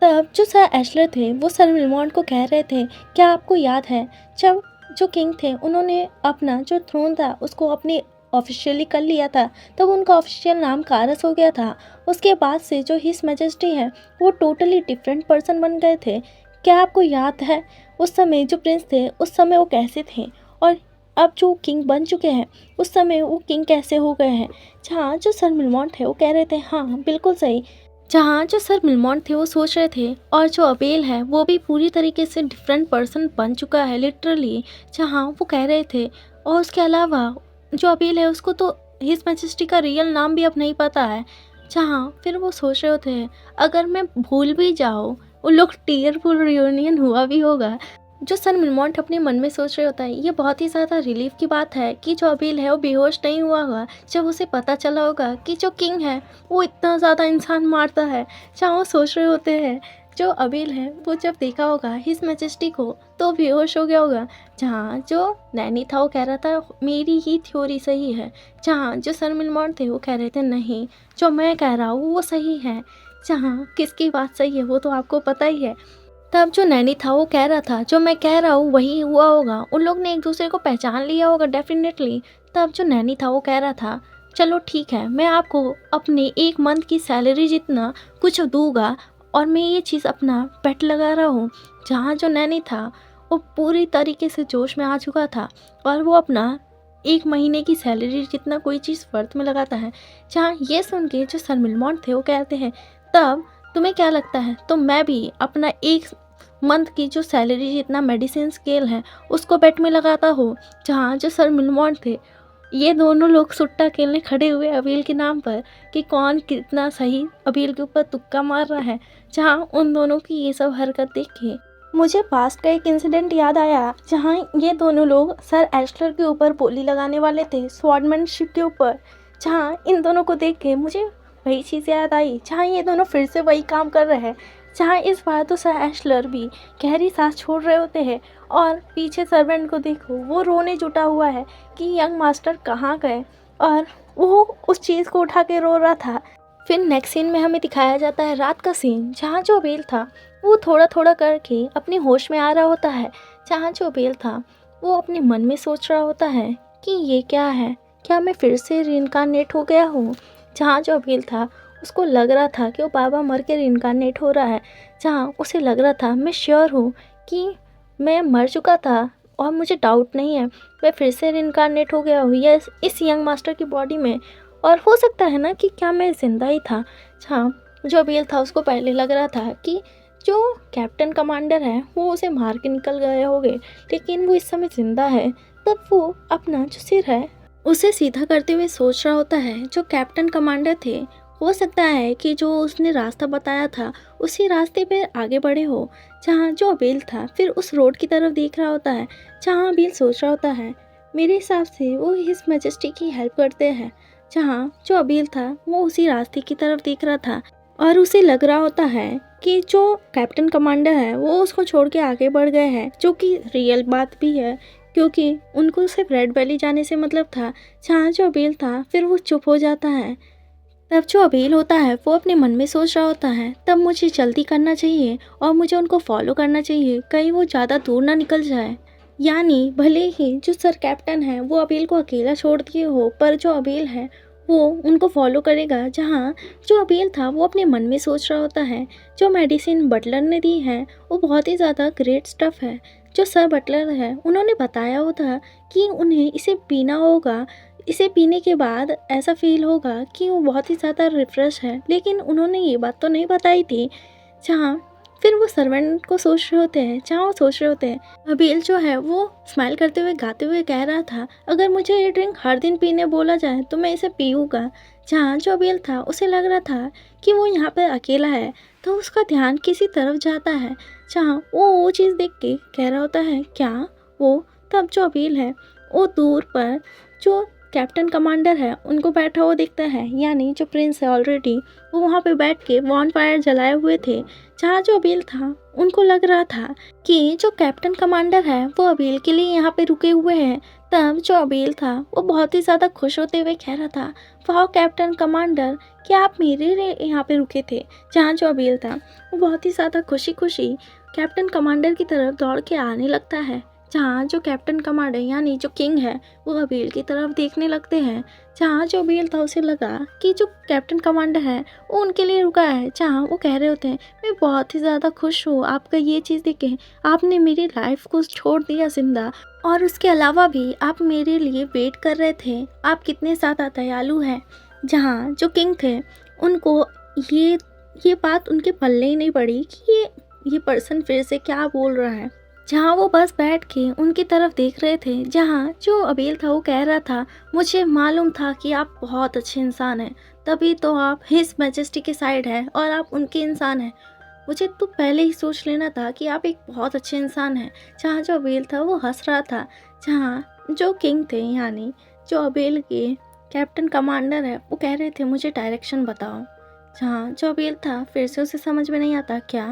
तब जो सर एशलर थे वो सर मिलमॉन्ट को कह रहे थे क्या आपको याद है जब जो किंग थे उन्होंने अपना जो थ्रोन था उसको अपने ऑफिशियली कर लिया था तब उनका ऑफिशियल नाम कारस हो गया था। उसके बाद से जो हिज मैजेस्टी है वो टोटली डिफरेंट पर्सन बन गए थे। क्या आपको याद है उस समय जो प्रिंस थे उस समय वो कैसे थे और अब जो किंग बन चुके हैं उस समय वो किंग कैसे हो गए हैं। जहाँ जो सर मिलमॉन्ट थे वो कह रहे थे हाँ बिल्कुल सही। जहाँ जो सर मिलमॉन्ट थे वो सोच रहे थे और जो अबेल है वो भी पूरी तरीके से डिफरेंट पर्सन बन चुका है लिटरली। जहाँ वो कह रहे थे और उसके अलावा जो अबेल है उसको तो हिज मैजेस्टी का रियल नाम भी अब नहीं पता है। जहाँ फिर वो सोच रहे होते हैं अगर मैं भूल भी जाऊँ उन लोग टीयरफुल रियूनियन हुआ भी होगा। जो सर मिलमॉन्ट अपने मन में सोच रहे होता है ये बहुत ही ज़्यादा रिलीफ की बात है कि जो अबेल है वो बेहोश नहीं हुआ होगा जब उसे पता चला होगा कि जो किंग है वो इतना ज़्यादा इंसान मारता है। जहाँ वो सोच रहे होते हैं जो अबेल है वो जब देखा होगा हिज मैजेस्टी को तो बेहोश हो गया होगा। जहाँ जो नैनी था वो कह रहा था मेरी ही थ्योरी सही है। जहाँ जो सर मिलमॉन्ट थे वो कह रहे थे नहीं जो मैं कह रहा हूँ वो सही है। जहाँ किसकी बात सही है वो तो आपको पता ही है। तब जो नैनी था वो कह रहा था जो मैं कह रहा हूँ वही हुआ होगा, उन लोग ने एक दूसरे को पहचान लिया होगा डेफिनेटली। तब जो नैनी था वो कह रहा था चलो ठीक है मैं आपको अपने 1 मंथ की सैलरी जितना कुछ दूंगा और मैं ये चीज़ अपना पेट लगा रहा हूँ। जहाँ जो नैनी था वो पूरी तरीके से जोश में आ चुका था और वो अपना 1 महीने की सैलरी जितना कोई चीज़ वर्थ में लगाता है। जहाँ ये सुन के जो सर मिलमॉन्ट थे वो कहते हैं तब तुम्हें क्या लगता है तो मैं भी अपना 1 मंथ की जो सैलरी जितना मेडिसिन स्केल है उसको बेट में लगाता हूँ। जहाँ जो सर मिलमॉन्ट थे ये दोनों लोग सुट्टा खेलने खड़े हुए अबेल के नाम पर कि कौन कितना सही अबेल के ऊपर तुक्का मार रहा है। जहाँ उन दोनों की ये सब हरकत देख के मुझे पास्ट का एक इंसिडेंट याद आया जहाँ ये दोनों लोग सर एशलर के ऊपर बोली लगाने वाले थे स्वॉर्डमैनशिप के ऊपर। जहाँ इन दोनों को देख के मुझे वही चीज़ याद आई जहाँ ये दोनों फिर से वही काम कर रहे हैं। जहाँ इस बार तो सर एशलर भी गहरी सांस छोड़ रहे होते हैं और पीछे सर्वेंट को देखो वो रोने जुटा हुआ है कि यंग मास्टर कहाँ गए और वो उस चीज़ को उठा के रो रहा था। फिर नेक्स्ट सीन में हमें दिखाया जाता है रात का सीन जहाँ जो अबेल था वो थोड़ा थोड़ा करके अपने होश में आ रहा होता है। जहाँ जो अबेल था वो अपने मन में सोच रहा होता है कि ये क्या है, क्या मैं फिर से रिइंकार्नेट हो गया हूँ। जहाँ जो अबील था उसको लग रहा था कि वो बाबा मर के रिइंकार्नेट हो रहा है, जहाँ उसे लग रहा था मैं श्योर हूँ कि मैं मर चुका था और मुझे डाउट नहीं है मैं फिर से रिइंकार्नेट हो गया हूँ या इस यंग मास्टर की बॉडी में, और हो सकता है ना कि क्या मैं ज़िंदा ही था। जहाँ जो अबील था उसको पहले लग रहा था कि जो कैप्टन कमांडर है वो उसे मार के निकल गए होंगे, लेकिन वो इस समय ज़िंदा है। तब वो अपना जो सिर है उसे सीधा करते हुए सोच रहा होता है जो कैप्टन कमांडर थे, हो सकता है कि जो उसने रास्ता बताया था उसी रास्ते पे आगे बढ़े हो। जहाँ जो अबील था फिर उस रोड की तरफ देख रहा होता है, जहाँ अबील सोच रहा होता है मेरे हिसाब से वो हिज मैजेस्टी की हेल्प करते हैं। जहाँ जो अबील था वो उसी रास्ते की तरफ देख रहा था और उसे लग रहा होता है कि जो कैप्टन कमांडर है वो उसको छोड़ के आगे बढ़ गए हैं, जो कि रियल बात भी है क्योंकि उनको सिर्फ रेड वैली जाने से मतलब था। जहाँ जो अबील था फिर वो चुप हो जाता है। तब जो अबील होता है वो अपने मन में सोच रहा होता है तब मुझे जल्दी करना चाहिए और मुझे उनको फॉलो करना चाहिए, कहीं वो ज़्यादा दूर ना निकल जाए। यानी भले ही जो सर कैप्टन है वो अबील को अकेला छोड़ दिए हो, पर जो अबील है वो उनको फॉलो करेगा। जहाँ जो अबील था वो अपने मन में सोच रहा होता है जो मेडिसिन बटलर ने दी है वो बहुत ही ज़्यादा ग्रेट स्टफ़ है। जो सर बटलर है उन्होंने बताया होता कि उन्हें इसे पीना होगा, इसे पीने के बाद ऐसा फील होगा कि वो बहुत ही ज़्यादा रिफ़्रेश है, लेकिन उन्होंने ये बात तो नहीं बताई थी। जहाँ फिर वो सर्वेंट को सोच रहे होते हैं, जहाँ वो सोच रहे होते हैं अबील जो है वो स्माइल करते हुए गाते हुए कह रहा था अगर मुझे ये ड्रिंक हर दिन पीने बोला जाए तो मैं इसे पीऊँगा। जहाँ जो अबील था उसे लग रहा था कि वो यहाँ पर अकेला है, तो उसका ध्यान किसी तरफ जाता है। जहाँ वो चीज़ देख के कह रहा होता है क्या वो, तब जो अबील है वो दूर पर जो कैप्टन कमांडर है उनको बैठा हुआ दिखता है, यानी जो प्रिंस है ऑलरेडी वो वहाँ पे बैठ के वॉन फायर जलाए हुए थे। जहाँ जो अबील था उनको लग रहा था कि जो कैप्टन कमांडर है वो अबील के लिए यहाँ पे रुके हुए हैं। तब जो अबील था वो बहुत ही ज़्यादा खुश होते हुए कह रहा था वाह कैप्टन कमांडर, क्या आप मेरे लिए यहाँ पे रुके थे। जहाँ जो अबील था वो बहुत ही ज़्यादा खुशी खुशी कैप्टन कमांडर की तरफ दौड़ के आने लगता है। जहाँ जो कैप्टन कमांडर यानी जो किंग है वो अबील की तरफ देखने लगते हैं। जहाँ जो अबील था उसे लगा कि जो कैप्टन कमांडर है वो उनके लिए रुका है। जहाँ वो कह रहे होते हैं मैं बहुत ही ज़्यादा खुश हूँ आपका ये चीज़ देख के, आपने मेरी लाइफ को छोड़ दिया जिंदा, और उसके अलावा भी आप मेरे लिए वेट कर रहे थे, आप कितने ज़्यादा दयालु हैं। जहाँ जो किंग थे उनको ये बात उनके पल्ले ही नहीं पड़ी कि ये पर्सन फिर से क्या बोल रहा है। जहाँ वो बस बैठ के उनकी तरफ देख रहे थे। जहाँ जो अबील था वो कह रहा था मुझे मालूम था कि आप बहुत अच्छे इंसान हैं, तभी तो आप हिज मैजेस्टी के साइड हैं और आप उनके इंसान हैं। मुझे तो पहले ही सोच लेना था कि आप एक बहुत अच्छे इंसान हैं। जहाँ जो अबील था वो हंस रहा था। जहाँ जो किंग थे यानी जो अबील के कैप्टन कमांडर है वो कह रहे थे मुझे डायरेक्शन बताओ। जहाँ जो अबील था फिर से उसे समझ में नहीं आता क्या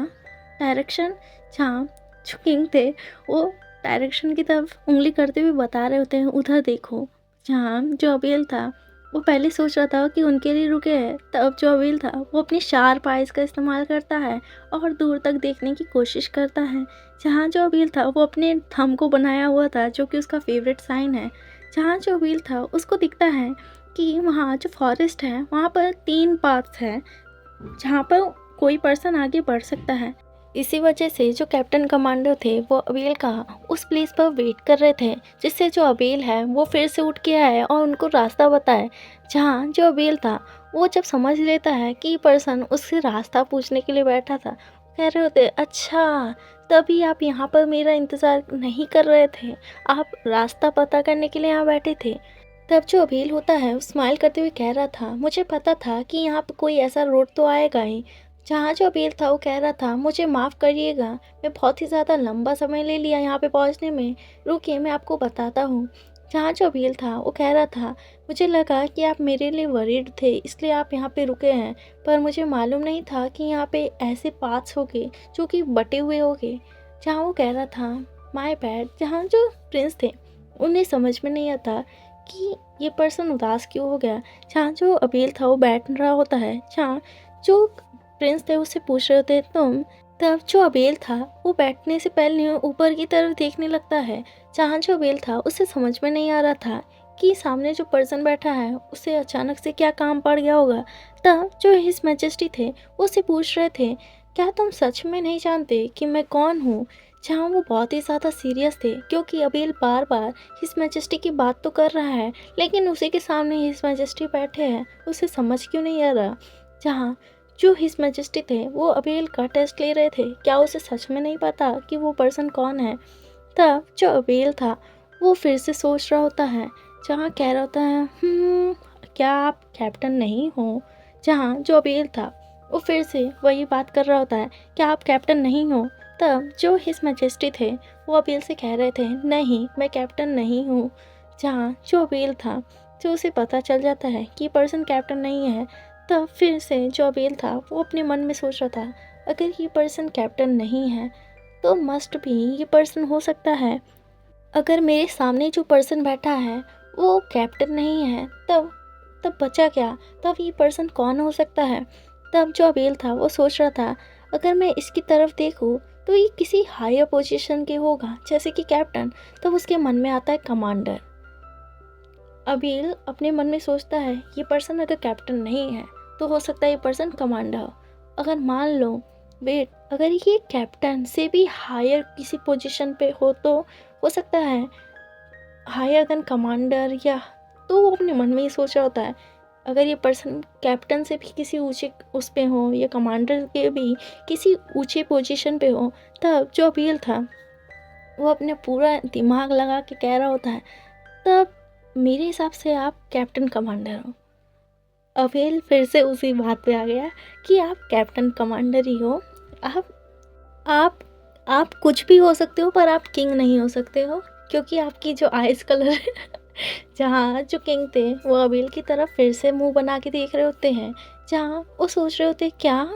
डायरेक्शन। जहाँ जो किंग थे वो डायरेक्शन की तरफ उंगली करते हुए बता रहे होते हैं उधर देखो। जहाँ जो अबील था वो पहले सोच रहा था कि उनके लिए रुके हैं, तब जो अबील था वो अपनी शार्प आइज़ का इस्तेमाल करता है और दूर तक देखने की कोशिश करता है। जहाँ जो अबील था वो अपने थंब को बनाया हुआ था जो कि उसका फेवरेट साइन है। जहाँ जो अबील था उसको दिखता है कि वहाँ जो फॉरेस्ट है वहाँ पर 3 पाथ्स है जहाँ पर कोई पर्सन आगे बढ़ सकता है। इसी वजह से जो कैप्टन कमांडर थे वो अबील का उस प्लेस पर वेट कर रहे थे, जिससे जो अबील है वो फिर से उठ के आए और उनको रास्ता बताए। जहाँ जो अबील था वो जब समझ लेता है कि पर्सन उससे रास्ता पूछने के लिए बैठा था, कह रहे होते अच्छा तभी आप यहाँ पर मेरा इंतज़ार नहीं कर रहे थे, आप रास्ता पता करने के लिए यहाँ बैठे थे। तब जो अबील होता है वो स्माइल करते हुए कह रहा था मुझे पता था कि यहाँ पर कोई ऐसा रोड तो आएगा ही। जहाँ जो अबील था वो कह रहा था मुझे माफ़ करिएगा, मैं बहुत ही ज़्यादा लंबा समय ले लिया यहाँ पे पहुँचने में, रुकिए मैं आपको बताता हूँ। जहाँ जो अबील था वो कह रहा था मुझे लगा कि आप मेरे लिए वरीड थे इसलिए आप यहाँ पे रुके हैं, पर मुझे मालूम नहीं था कि यहाँ पे ऐसे पाथ्स होंगे जो कि बटे हुए होंगे। जहाँ वो कह रहा था माय बैड। जहाँ जो प्रिंस थे उन्हें समझ में नहीं आता कि ये पर्सन उदास क्यों हो गया। जहाँ जो अबील था वो बैठ रहा होता है। जहाँ जो प्रिंस थे उससे पूछ रहे होते तुम। तब जो अबील था वो बैठने से पहले ऊपर की तरफ देखने लगता है। जहाँ जो अबील था उसे समझ में नहीं आ रहा था कि सामने जो पर्सन बैठा है उसे अचानक से क्या काम पड़ गया होगा। तब जो हिज मैजेस्टी थे वो उससे पूछ रहे थे, क्या तुम सच में नहीं जानते कि मैं कौन हूँ। जहाँ वो बहुत ही ज़्यादा सीरियस थे क्योंकि अबेल बार बार हिज मैजेस्टी की बात तो कर रहा है लेकिन उसी के सामने हिज मैजेस्टी बैठे हैं, उसे समझ क्यों नहीं आ रहा। जहाँ जो हिज मैजेस्टी थे वो अबेल का टेस्ट ले रहे थे, क्या उसे सच में नहीं पता कि वो पर्सन कौन है। तब जो अबेल था वो फिर से सोच रहा होता है, जहाँ कह रहा होता है क्या आप कैप्टन नहीं हो। जहाँ जो अबेल था वो फिर से वही बात कर रहा होता है, क्या आप कैप्टन नहीं हो। तब जो हिज मैजेस्टी थे वो अबेल से कह रहे थे, नहीं मैं कैप्टन नहीं हूँ। जहाँ जो अबेल था, जो उसे पता चल जाता है कि पर्सन कैप्टन नहीं है, तब फिर से जो अबेल था वो अपने मन में सोच रहा था, अगर ये पर्सन कैप्टन नहीं है तो मस्ट भी ये पर्सन हो सकता है। अगर मेरे सामने जो पर्सन बैठा है वो कैप्टन नहीं है तब तब बचा क्या, तब ये पर्सन कौन हो सकता है। तब जो अबेल था वो सोच रहा था, अगर मैं इसकी तरफ देखूं तो ये किसी हायर पोजीशन के होगा जैसे कि कैप्टन। तब उसके मन में आता है कमांडर। अबेल अपने मन में सोचता है, ये पर्सन अगर कैप्टन नहीं है तो हो सकता है ये पर्सन कमांडर हो। अगर मान लो वेट, अगर ये कैप्टन से भी हायर किसी पोजीशन पे हो तो हो सकता है हायर देन कमांडर, या तो वो अपने मन में ही सोच रहा होता है, अगर ये पर्सन कैप्टन से भी किसी ऊंचे उस पे हो या कमांडर के भी किसी ऊंचे पोजीशन पे हो। तब जो अबेल था वो अपने पूरा दिमाग लगा के कह रहा होता है, तब मेरे हिसाब से आप कैप्टन कमांडर हो। अबेल फिर से उसी बात पे आ गया कि आप कैप्टन कमांडर ही हो। आप आप आप कुछ भी हो सकते हो पर आप किंग नहीं हो सकते हो, क्योंकि आपकी जो आइस कलर जहाँ जो किंग थे वो अबेल की तरफ फिर से मुंह बना के देख रहे होते हैं, जहाँ वो सोच रहे होते क्या।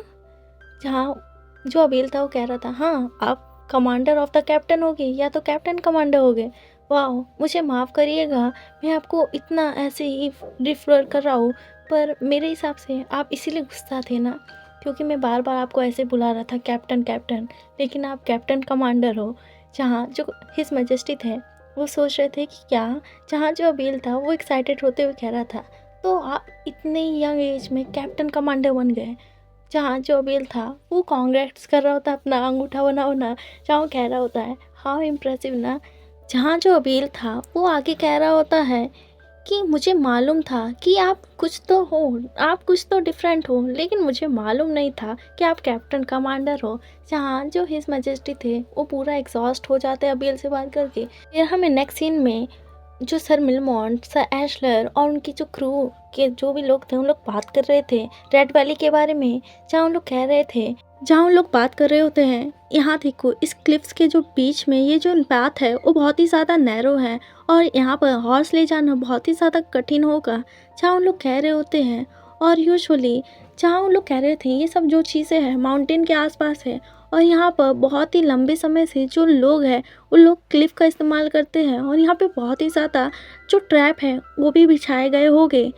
जहाँ जो अबेल था वो कह रहा था, हाँ आप कमांडर ऑफ द कैप्टन होगे या तो कैप्टन कमांडर होगे। वाह, मुझे माफ़ करिएगा मैं आपको इतना ऐसे ही रिफर कर रहा हूँ, पर मेरे हिसाब से आप इसीलिए गुस्सा थे ना, क्योंकि मैं बार बार आपको ऐसे बुला रहा था कैप्टन कैप्टन, लेकिन आप कैप्टन कमांडर हो। जहाँ जो हिज मैजेस्टी थे वो सोच रहे थे कि क्या। जहाँ जो अबेल था वो एक्साइटेड होते हुए कह रहा था, तो आप इतने यंग एज में कैप्टन कमांडर बन गए। जहाँ जो अबेल था वो कांग्रेट्स कर रहा होता अपना अंगूठा बना होना, जहाँ वो कह रहा होता है हाउ इम्प्रेसिव ना। जहाँ जो अबेल था वो आगे कह रहा होता है कि मुझे मालूम था कि आप कुछ तो हो, आप कुछ तो डिफरेंट हो, लेकिन मुझे मालूम नहीं था कि आप कैप्टन कमांडर हो। जहाँ जो हिज मैजेस्टी थे वो पूरा एग्जॉस्ट हो जाते हैं अबेल से बात करके। फिर हमें नेक्स्ट सीन में जो सर मिलमॉन्ट, सर एशलर और उनकी जो क्रू के जो भी लोग थे उन लोग बात कर रहे थे रेड वैली के बारे में। जहाँ उन लोग कह रहे थे, जहाँ उन लोग बात कर रहे होते हैं, यहाँ देखो इस क्लिफ्स के जो बीच में ये जो पाथ है वो बहुत ही ज़्यादा नैरो है और यहाँ पर हॉर्स ले जाना बहुत ही ज़्यादा कठिन होगा। जहाँ उन लोग कह रहे होते हैं, और यूजुअली जहाँ उन लोग कह रहे थे ये सब जो चीज़ें हैं माउंटेन के आसपास है, और यहाँ पर बहुत ही लंबे समय से जो लोग हैं वो लोग क्लिफ का इस्तेमाल करते हैं, और यहाँ पे बहुत ही ज़्यादा जो ट्रैप है वो भी बिछाए गए होंगे।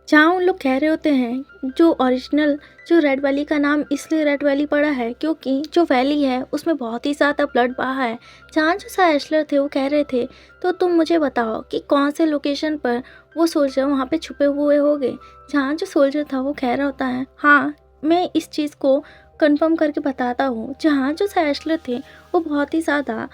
जहाँ उन लोग कह रहे होते हैं जो ओरिजिनल जो रेड वैली का नाम इसलिए रेड वैली पड़ा है क्योंकि जो वैली है उसमें बहुत ही ज़्यादा ब्लड बहा है। जहाँ जो सैशलर थे वो कह रहे थे, तो तुम मुझे बताओ कि कौन से लोकेशन पर वो सोल्जर वहाँ पे छुपे हुए होंगे। जहाँ जो सोल्जर था वो कह रहा होता है, हाँ मैं इस चीज़ को कंफर्म करके बताता हूँ। जहाँ जो सैशलर थे वो बहुत ही ज़्यादा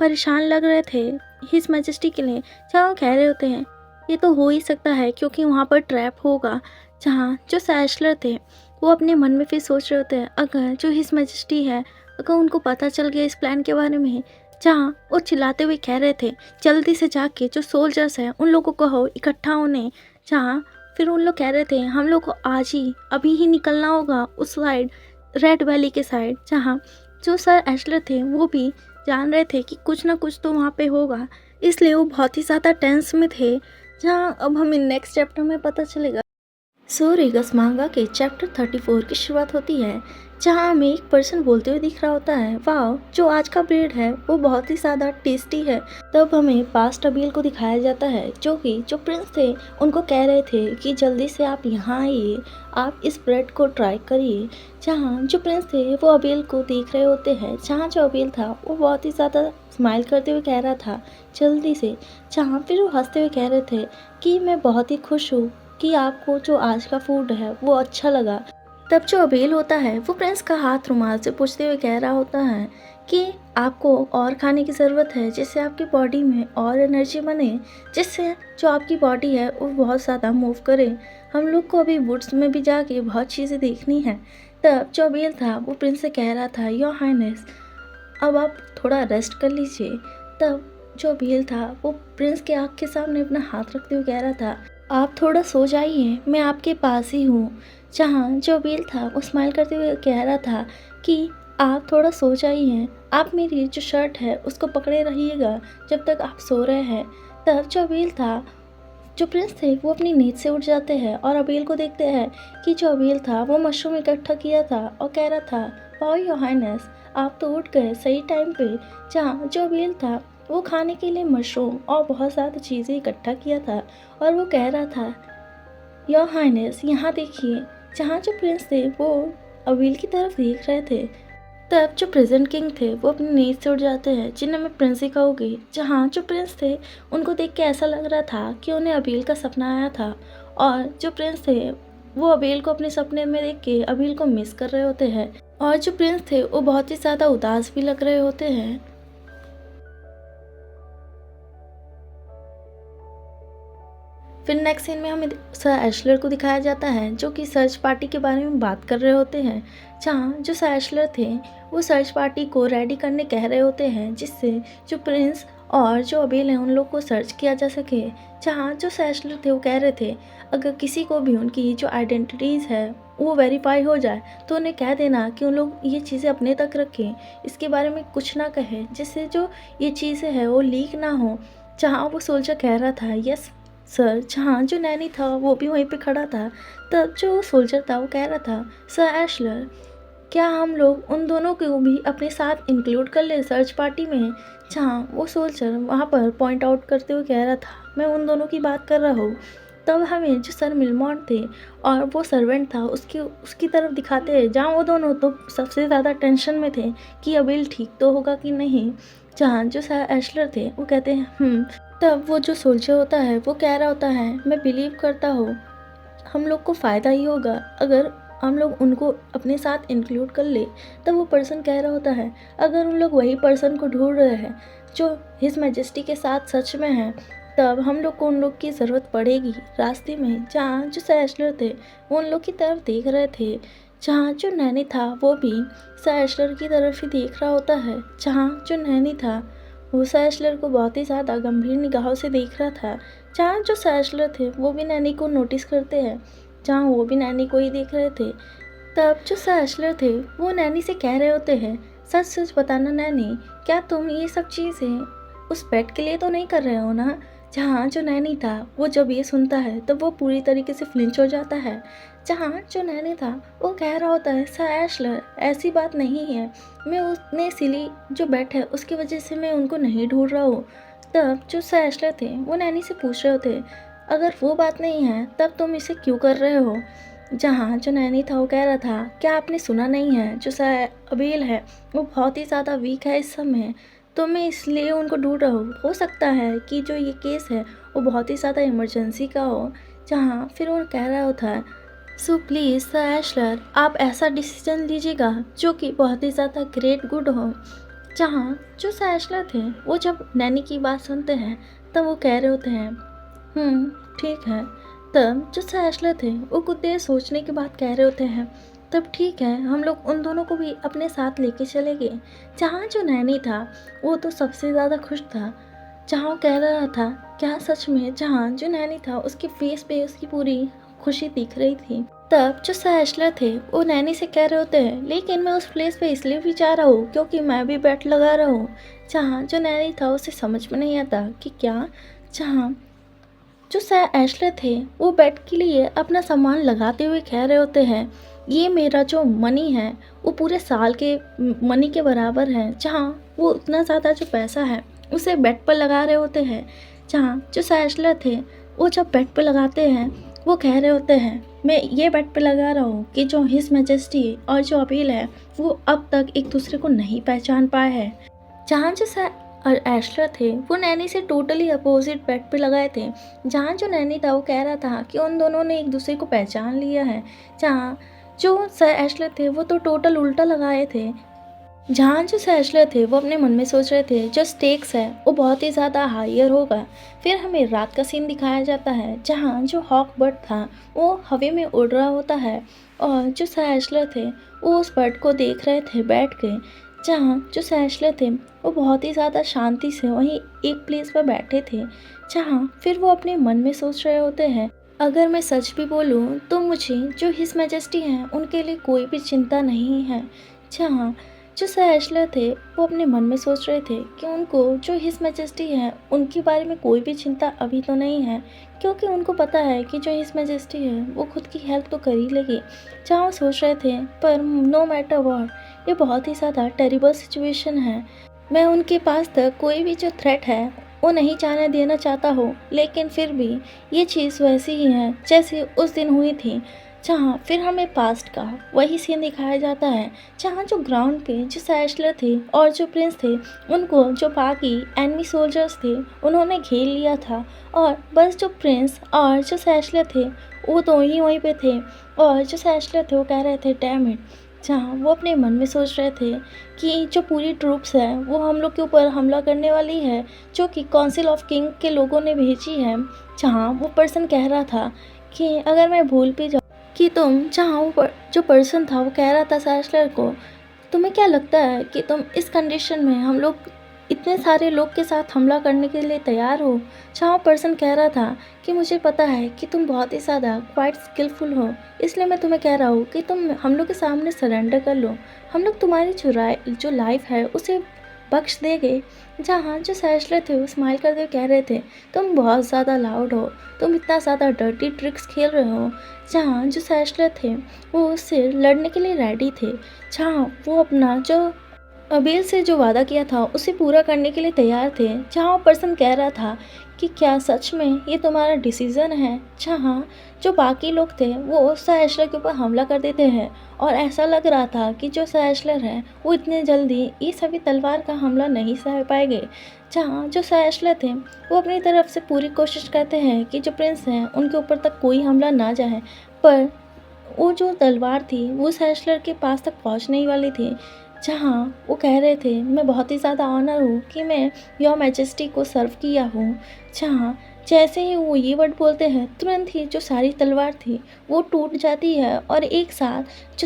परेशान लग रहे थे हिज मैजेस्टी के लिए। जहाँ वो कह रहे होते हैं ये तो हो ही सकता है क्योंकि वहाँ पर ट्रैप होगा। जहाँ जो सैशलर थे वो अपने मन में फिर सोच रहे होते हैं, अगर जो हिज मैजेस्टी है अगर उनको पता चल गया इस प्लान के बारे में। जहाँ वो चिल्लाते हुए कह रहे थे, जल्दी से जाके जो सोल्जर्स हैं उन लोगों को कहो इकट्ठा होने। जहाँ फिर उन लोग कह रहे थे हम लोग को आज ही अभी ही निकलना होगा उस साइड रेड वैली के साइड। जहाँ जो सर एशलर थे वो भी जान रहे थे कि कुछ ना कुछ तो वहाँ पे होगा, इसलिए वो बहुत ही ज़्यादा टेंस में थे। जहाँ अब हमें नेक्स्ट चैप्टर में पता चलेगा। सो रेगस मांगा के चैप्टर 34 की शुरुआत होती है, जहाँ हमें एक पर्सन बोलते हुए दिख रहा होता है, वाह जो आज का ब्रेड है वो बहुत ही ज़्यादा टेस्टी है। तब हमें पास्ट अबील को दिखाया जाता है जो प्रिंस थे उनको कह रहे थे कि जल्दी से आप यहाँ आइए, आप इस ब्रेड को ट्राई करिए। जहाँ जो प्रिंस थे वो अबील को देख रहे होते हैं, जहाँ जो अबील था वो बहुत ही ज़्यादा स्माइल करते हुए कह रहा था जल्दी से। जहाँ फिर वो हंसते हुए कह रहे थे कि मैं बहुत ही खुश हूँ कि आपको जो आज का फूड है वो अच्छा लगा। तब जो अबेल होता है वो प्रिंस का हाथ रुमाल से पूछते हुए कह रहा होता है कि आपको और खाने की ज़रूरत है जिससे आपकी बॉडी में और एनर्जी बने, जिससे जो आपकी बॉडी है वो बहुत ज़्यादा मूव करे। हम लोग को अभी वुड्स में भी जाके बहुत चीज़ें देखनी है। तब जो अबेल था वो प्रिंस से कह रहा था योर हाइनेस अब आप थोड़ा रेस्ट कर लीजिए। तब जो अबेल था वो प्रिंस के आँख के सामने अपना हाथ रखते हुए कह रहा था आप थोड़ा सो जाइए, मैं आपके पास ही हूँ। जहाँ जो अबेल था वो स्माइल करते हुए कह रहा था कि आप थोड़ा सो जाइए, आप मेरी जो शर्ट है उसको पकड़े रहिएगा जब तक आप सो रहे हैं। तब जो अबेल था जो प्रिंस थे वो अपनी नींद से उठ जाते हैं और अबेल को देखते हैं कि जो अबेल था वो मशरूम इकट्ठा किया था और कह रहा था वाह योर हाइनेस आप तो उठ गए सही टाइम पे। जहाँ जो अबेल था वो खाने के लिए मशरूम और बहुत ज़्यादा चीज़ें इकट्ठा किया था और वो कह रहा था योर हाइनेस यहाँ देखिए। जहाँ जो प्रिंस थे वो अबील की तरफ देख रहे थे। तब जो प्रेजेंट किंग थे वो अपनी नींद से उठ जाते हैं जिन्हें मैं प्रिंस ही कहूँगी। जहाँ जो प्रिंस थे उनको देख के ऐसा लग रहा था कि उन्हें अबील का सपना आया था और जो प्रिंस थे वो अबील को अपने सपने में देख के अबील को मिस कर रहे होते हैं और जो प्रिंस थे वो बहुत ही ज़्यादा उदास भी लग रहे होते हैं। फिर नेक्स्ट सीन में हमें सर एशलर को दिखाया जाता है जो कि सर्च पार्टी के बारे में बात कर रहे होते हैं। जहाँ जो सर एशलर थे वो सर्च पार्टी को रेडी करने कह रहे होते हैं जिससे जो प्रिंस और जो अबेल हैं उन लोग को सर्च किया जा सके। जहाँ जो सर एशलर थे वो कह रहे थे अगर किसी को भी उनकी जो आइडेंटिटीज़ है वो वेरीफाई हो जाए तो उन्हें कह देना कि उन लोग ये चीज़ें अपने तक रखें, इसके बारे में कुछ ना कहें जिससे जो ये चीज़ें हैं वो लीक ना हो। जहाँ वो सोल्जर कह रहा था यस सर। जहाँ जो नैनी था वो भी वहीं पे खड़ा था। तब जो सोल्जर था वो कह रहा था सर एशलर क्या हम लोग उन दोनों को भी अपने साथ इंक्लूड कर ले सर्च पार्टी में। जहाँ वो सोल्जर वहाँ पर पॉइंट आउट करते हुए कह रहा था मैं उन दोनों की बात कर रहा हूँ। तब हमें जो सर मिलमॉन्ट थे और वो सर्वेंट था उसकी तरफ दिखाते हैं जहाँ वो दोनों तो सबसे ज़्यादा टेंशन में थे कि अबेल ठीक तो होगा कि नहीं। जहाँ जो सर एशलर थे वो कहते हैं तब वो जो सोल्जर होता है वो कह रहा होता है मैं बिलीव करता हूँ हम लोग को फ़ायदा ही होगा अगर हम लोग उनको अपने साथ इंक्लूड कर ले। तब वो पर्सन कह रहा होता है अगर उन लोग वही पर्सन को ढूंढ रहे हैं जो हिज मैजेस्टी के साथ सच में है तब हम लोग को उन लोग की ज़रूरत पड़ेगी। रास्ते में जहाँ जो सैशलर थे वो उन लोग की तरफ देख रहे थे। जहाँ जो नैनी था वो भी सैशलर की तरफ ही देख रहा होता है। जहाँ जो नैनी था वो सैशलर को बहुत ही ज़्यादा गंभीर निगाहों से देख रहा था। जहाँ जो सैशलर थे वो भी नैनी को नोटिस करते हैं, जहाँ वो भी नैनी को ही देख रहे थे। तब जो सैशलर थे वो नैनी से कह रहे होते हैं सच सच बताना नैनी क्या तुम ये सब चीज़ें उस पेट के लिए तो नहीं कर रहे हो ना। जहाँ जो नैनी था वो जब ये सुनता है तब वो पूरी तरीके से फ्लिंच हो जाता है। जहाँ जो नैनी था वो कह रहा होता है सर एशलर ऐसी बात नहीं है, मैं उतने सिली जो बैट है उसकी वजह से मैं उनको नहीं ढूंढ रहा हूँ। तब जो सर एशलर थे वो नैनी से पूछ रहे होते अगर वो बात नहीं है तब तुम इसे क्यों कर रहे हो। जहाँ जो नैनी था वो कह रहा था क्या आपने सुना नहीं है जो सर अबील है वो बहुत ही ज़्यादा वीक है इस समय, तो मैं इसलिए उनको ढूंढ रहा हूँ। हो सकता है कि जो ये केस है वो बहुत ही ज़्यादा इमरजेंसी का हो। जहाँ फिर वो कह रहा होता है सो प्लीज़ सर एशलर आप ऐसा डिसीजन लीजिएगा जो कि बहुत ही ज़्यादा ग्रेट गुड हो। जहाँ जो सर एशलर थे वो जब नैनी की बात सुनते हैं तब वो कह रहे होते हैं ठीक है। तब जो सर एशलर थे वो कुछ देर सोचने के बाद कह रहे होते हैं तब ठीक है हम लोग उन दोनों को भी अपने साथ लेके चले गए। जहाँ जो नैनी था वो तो सबसे ज़्यादा खुश था। जहाँ वो कह रहा था क्या सच में। जहाँ जो नैनी था उसके फेस पे उसकी पूरी खुशी दिख रही थी। तब जो सर एशलर थे वो नैनी से कह रहे होते हैं लेकिन मैं उस प्लेस पे इसलिए भी जा रहा हूँ क्योंकि मैं भी बेट लगा रहा हूँ। जहाँ जो नैनी था उसे समझ में नहीं आता कि क्या। जहाँ जो सर एशलर थे वो बेट के लिए अपना सामान लगाते हुए कह रहे होते हैं ये मेरा जो मनी है वो पूरे साल के मनी के बराबर है, जहाँ वो उतना ज़्यादा जो पैसा है उसे बेड पर लगा रहे होते हैं। जहाँ जो सैशलर थे वो जब बेड पर लगाते हैं वो कह रहे होते हैं, मैं ये बेड पे लगा रहा हूँ कि जो हिज मैजेस्टी और जो अपील है वो अब तक एक दूसरे को नहीं पहचान पाए हैं। जहाँ जो और एशलर थे वो नैनी से टोटली अपोजिट बेड पे लगाए थे। जहाँ जो नैनी था वो कह रहा था कि उन दोनों ने एक दूसरे को पहचान लिया है। जहाँ जो सर एशलर थे वो तो टोटल उल्टा लगाए थे। जहाँ जो सैशलर थे वो अपने मन में सोच रहे थे जो स्टेक्स है वो बहुत ही ज़्यादा हायर होगा। फिर हमें रात का सीन दिखाया जाता है जहाँ जो हॉक बर्ड था वो हवा में उड़ रहा होता है और जो सैशलर थे वो उस बर्ड को देख रहे थे बैठ के। जहाँ जो सैशलर थे वो बहुत ही ज़्यादा शांति से वहीं एक प्लेस पर बैठे थे। जहाँ फिर वो अपने मन में सोच रहे होते हैं, अगर मैं सच भी बोलूँ तो मुझे जो हिज मैजेस्टी हैं उनके लिए कोई भी चिंता नहीं है। जहाँ जो सैशलर थे वो अपने मन में सोच रहे थे कि उनको जो हिज मैजेस्टी है उनके बारे में कोई भी चिंता अभी तो नहीं है, क्योंकि उनको पता है कि जो हिज मैजेस्टी है वो खुद की हेल्प तो कर ही लेगी। जहाँ वो सोच रहे थे पर नो मैटर व्हाट ये बहुत ही ज़्यादा टेरिबल सिचुएशन है। मैं उनके पास तक कोई भी जो थ्रेट है वो नहीं जाने देना चाहता हूँ, लेकिन फिर भी ये चीज़ वैसी ही है जैसे उस दिन हुई थी। जहाँ फिर हमें पास्ट का वही सीन दिखाया जाता है जहाँ जो ग्राउंड पे जो सैशलर थे और जो प्रिंस थे उनको जो बाकी एनिमी सोल्जर्स थे उन्होंने घेर लिया था और बस जो प्रिंस और जो सैशलर थे वो तो ही वहीं पे थे। और जो सैशलर थे वो कह रहे थे डैम इट। जहाँ वो अपने मन में सोच रहे थे कि जो पूरी ट्रूप्स है वो हम लोग के ऊपर हमला करने वाली है जो कि काउंसिल ऑफ किंग के लोगों ने भेजी है। जहाँ वो पर्सन कह रहा था कि अगर मैं भूल भी कि तुम, जहाँ वो जो पर्सन था वो कह रहा था सैशलर को, तुम्हें क्या लगता है कि तुम इस कंडीशन में हम लोग इतने सारे लोग के साथ हमला करने के लिए तैयार हो। जहाँ वो पर्सन कह रहा था कि मुझे पता है कि तुम बहुत ही ज़्यादा क्वाइट स्किलफुल हो, इसलिए मैं तुम्हें कह रहा हूँ कि तुम हम लोग के सामने सरेंडर कर लो, हम लोग तुम्हारी जो लाइफ है उसे बख्श देंगे। जहाँ जो सैशलर थे वो स्माइल करते हुए कह रहे थे, तुम बहुत ज़्यादा लाउड हो, तुम इतना ज़्यादा डर्टी ट्रिक्स खेल रहे हो। जहाँ जो सैशलर थे वो उससे लड़ने के लिए रेडी थे। जहाँ वो अपना जो अबेल से जो वादा किया था उसे पूरा करने के लिए तैयार थे। जहाँ वो पर्सन कह रहा था कि क्या सच में ये तुम्हारा डिसीज़न है। जहाँ जो बाकी लोग थे वो सैशलर के ऊपर हमला कर देते हैं और ऐसा लग रहा था कि जो सैशलर है वो इतने जल्दी ये सभी तलवार का हमला नहीं सह पाएंगे। जहाँ जो सैशलर थे वो अपनी तरफ से पूरी कोशिश करते हैं कि जो प्रिंस हैं उनके ऊपर तक कोई हमला ना जाए, पर वो जो तलवार थी वो सैशलर के पास तक पहुंच नहीं वाली थी। जहाँ वो कह रहे थे, मैं बहुत ही ज़्यादा ऑनर हूँ कि मैं योर मैजेस्टी को सर्व किया हूँ। जहाँ जैसे ही वो ये वर्ड बोलते हैं तुरंत ही जो सारी तलवार थी वो टूट जाती है और एक साथ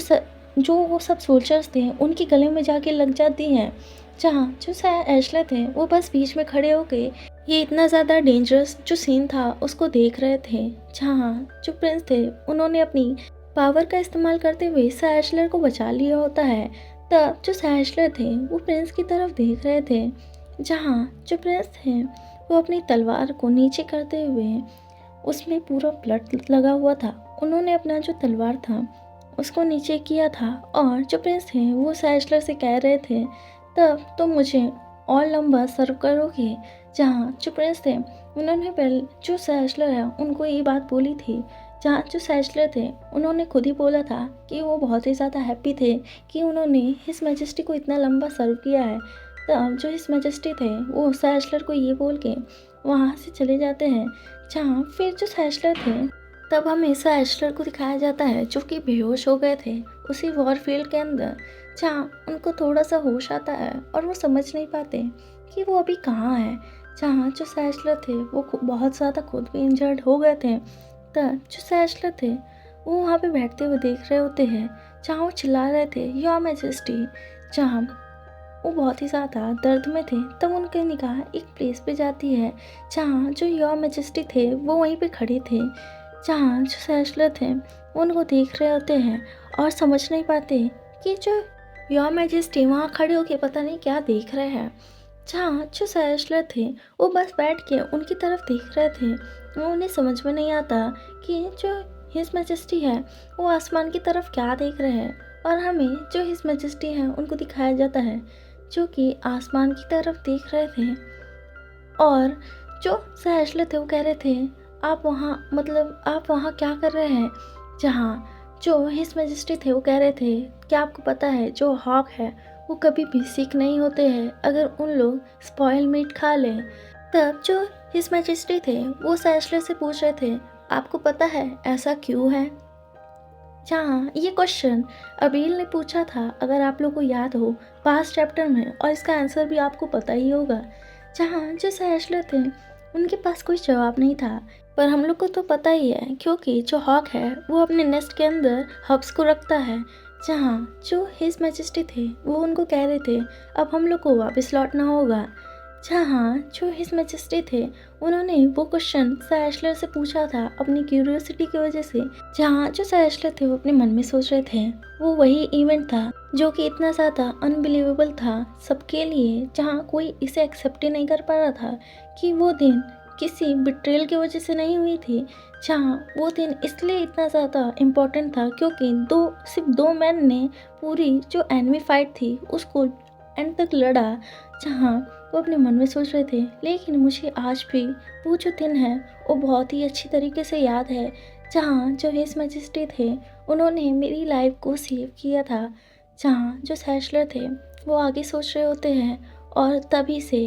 जो वो सब सोल्जर्स थे उनके गले में जाके लग जाती हैं। जहाँ जो एशलर थे वो बस बीच में खड़े होके ये इतना ज़्यादा डेंजरस जो सीन था उसको देख रहे थे। जहाँ जो प्रिंस थे उन्होंने अपनी पावर का इस्तेमाल करते हुए सैशलर को बचा लिया होता है। तब जो सैशलर थे वो प्रिंस की तरफ देख रहे थे। जहाँ जो प्रिंस थे वो अपनी तलवार को नीचे करते हुए उसमें पूरा ब्लड लगा हुआ था, उन्होंने अपना जो तलवार था उसको नीचे किया था और जो प्रिंस थे वो सैशलर से कह रहे थे, तब तो मुझे और लंबा सर्व करोगे। जहाँ जो प्रिंस थे उन्होंने पहले जो सैशलर है उनको ये बात बोली थी। जहाँ जो सैशलर थे उन्होंने खुद ही बोला था कि वो बहुत ही ज़्यादा हैप्पी थे कि उन्होंने हिज मैजेस्टी को इतना लंबा सर्व किया है। तब जो हिज मैजेस्टी थे वो सैशलर को ये बोल के वहाँ से चले जाते हैं। जहाँ फिर जो सैशलर थे तब हमें सैशलर को दिखाया जाता है जो कि बेहोश हो गए थे उसी वॉरफील्ड के अंदर। जहाँ उनको थोड़ा सा होश आता है और वो समझ नहीं पाते कि वो अभी कहाँ है। जहाँ जो सैशलर थे वो बहुत ज़्यादा खुद भी इंजर्ड हो गए थे। तब जो सैशलर थे वो वहाँ पे बैठते हुए देख रहे होते हैं। जहाँ वो चिल्ला रहे थे योर मैजेस्टी। जहाँ वो बहुत ही ज़्यादा दर्द में थे तब उनकी निगाह एक प्लेस पे जाती है जहाँ जो योर मैजेस्टी थे वो वहीं पे खड़े थे। जहाँ जो सैशलर थे वो उनको देख रहे होते हैं और समझ नहीं पाते कि जो योर मैजेस्टी वहाँ खड़े होके पता नहीं क्या देख रहे हैं। जहाँ जो सैशलर थे वो बस बैठ के उनकी तरफ देख रहे थे। वो उन्हें समझ में नहीं आता कि जो हिज मैजेस्टी है वो आसमान की तरफ क्या देख रहे हैं, और हमें जो हिज मैजेस्टी है उनको दिखाया जाता है जो कि आसमान की तरफ देख रहे थे। और जो सहेशले थे वो कह रहे थे आप वहाँ क्या कर रहे हैं। जहाँ जो हिज मैजेस्टी थे वो कह रहे थे क्या आपको पता है जो हॉक है वो कभी भी सिक नहीं होते हैं अगर उन लोग स्पॉइल मीट खा लें। तब जो हिज मैजेस्टी थे वो सहेशले से पूछ रहे थे आपको पता है ऐसा क्यों है। जहाँ ये क्वेश्चन अबील ने पूछा था, अगर आप लोग को याद हो पास्ट चैप्टर में, और इसका आंसर भी आपको पता ही होगा। जहाँ जो सहेशले थे उनके पास कोई जवाब नहीं था, पर हम लोग को तो पता ही है क्योंकि जो हॉक है वो अपने नेस्ट के अंदर हब्स को रखता है। जहाँ जो हिज मैजेस्टी थे वो उनको कह रहे थे अब हम लोग को वापस लौटना होगा। जहाँ जो हिज मैजेस्टी थे उन्होंने वो क्वेश्चन सहेशलर से पूछा था अपनी क्यूरियोसिटी की वजह से। जहाँ जो सहेशलर थे वो अपने मन में सोच रहे थे वो वही इवेंट था जो कि इतना ज़्यादा अनबिलीवेबल था सबके लिए, जहाँ कोई इसे एक्सेप्ट ही नहीं कर पा रहा था कि वो दिन किसी बिट्रेल की वजह से नहीं हुई थी। जहाँ वो दिन इसलिए इतना ज़्यादा इम्पोर्टेंट था क्योंकि सिर्फ दो मैन ने पूरी जो एनिमी फाइट थी उसको एंड तक लड़ा। जहाँ वो अपने मन में सोच रहे थे लेकिन मुझे आज भी वो जो दिन है वो बहुत ही अच्छी तरीके से याद है। जहाँ जो हिज मैजेस्टी थे उन्होंने मेरी लाइफ को सेव किया था। जहाँ जो सहेशलर थे वो आगे सोच रहे होते हैं और तभी से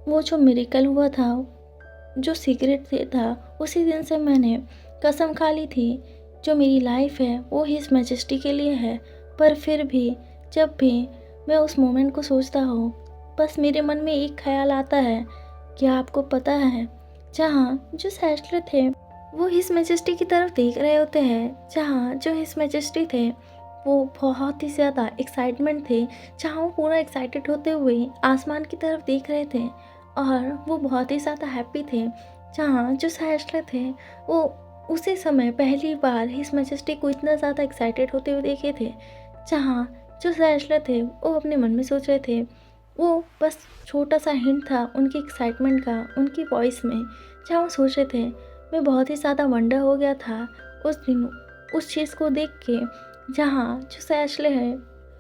वो जो मिरेकल हुआ था जो सीक्रेट था उसी दिन से मैंने कसम खा ली थी जो मेरी लाइफ है वो हिज मैजेस्टी के लिए है। पर फिर भी जब भी मैं उस मोमेंट को सोचता हूँ बस मेरे मन में एक ख्याल आता है, क्या आपको पता है। जहाँ जो सहेशलर थे वो हिज मैजेस्टी की तरफ देख रहे होते हैं। जहाँ जो हिज मैजेस्टी थे वो बहुत ही ज़्यादा एक्साइटमेंट थे, जहाँ वो पूरा एक्साइटेड होते हुए आसमान की तरफ देख रहे थे और वो बहुत ही ज़्यादा हैप्पी थे। जहाँ जो सहेशलर थे वो उसी समय पहली बार हिज मैजेस्टी को इतना ज़्यादा एक्साइटेड होते हुए देखे थे। जहाँ जो सहेशलर थे वो अपने मन में सोच रहे थे, वो बस छोटा सा हिंट था उनकी एक्साइटमेंट का उनकी वॉइस में। जहाँ वो सोच रहे थे मैं बहुत ही ज़्यादा वंडर हो गया था उस दिन उस चीज़ को देख के। जहाँ जो सहेशलर है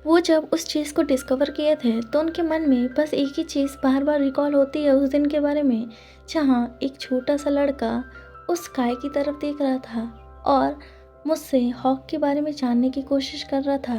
वो जब उस चीज़ को डिस्कवर किए थे तो उनके मन में बस एक ही चीज़ बार बार रिकॉल होती है उस दिन के बारे में। जहाँ एक छोटा सा लड़का उस स्काई की तरफ देख रहा था और मुझसे हॉक के बारे में जानने की कोशिश कर रहा था।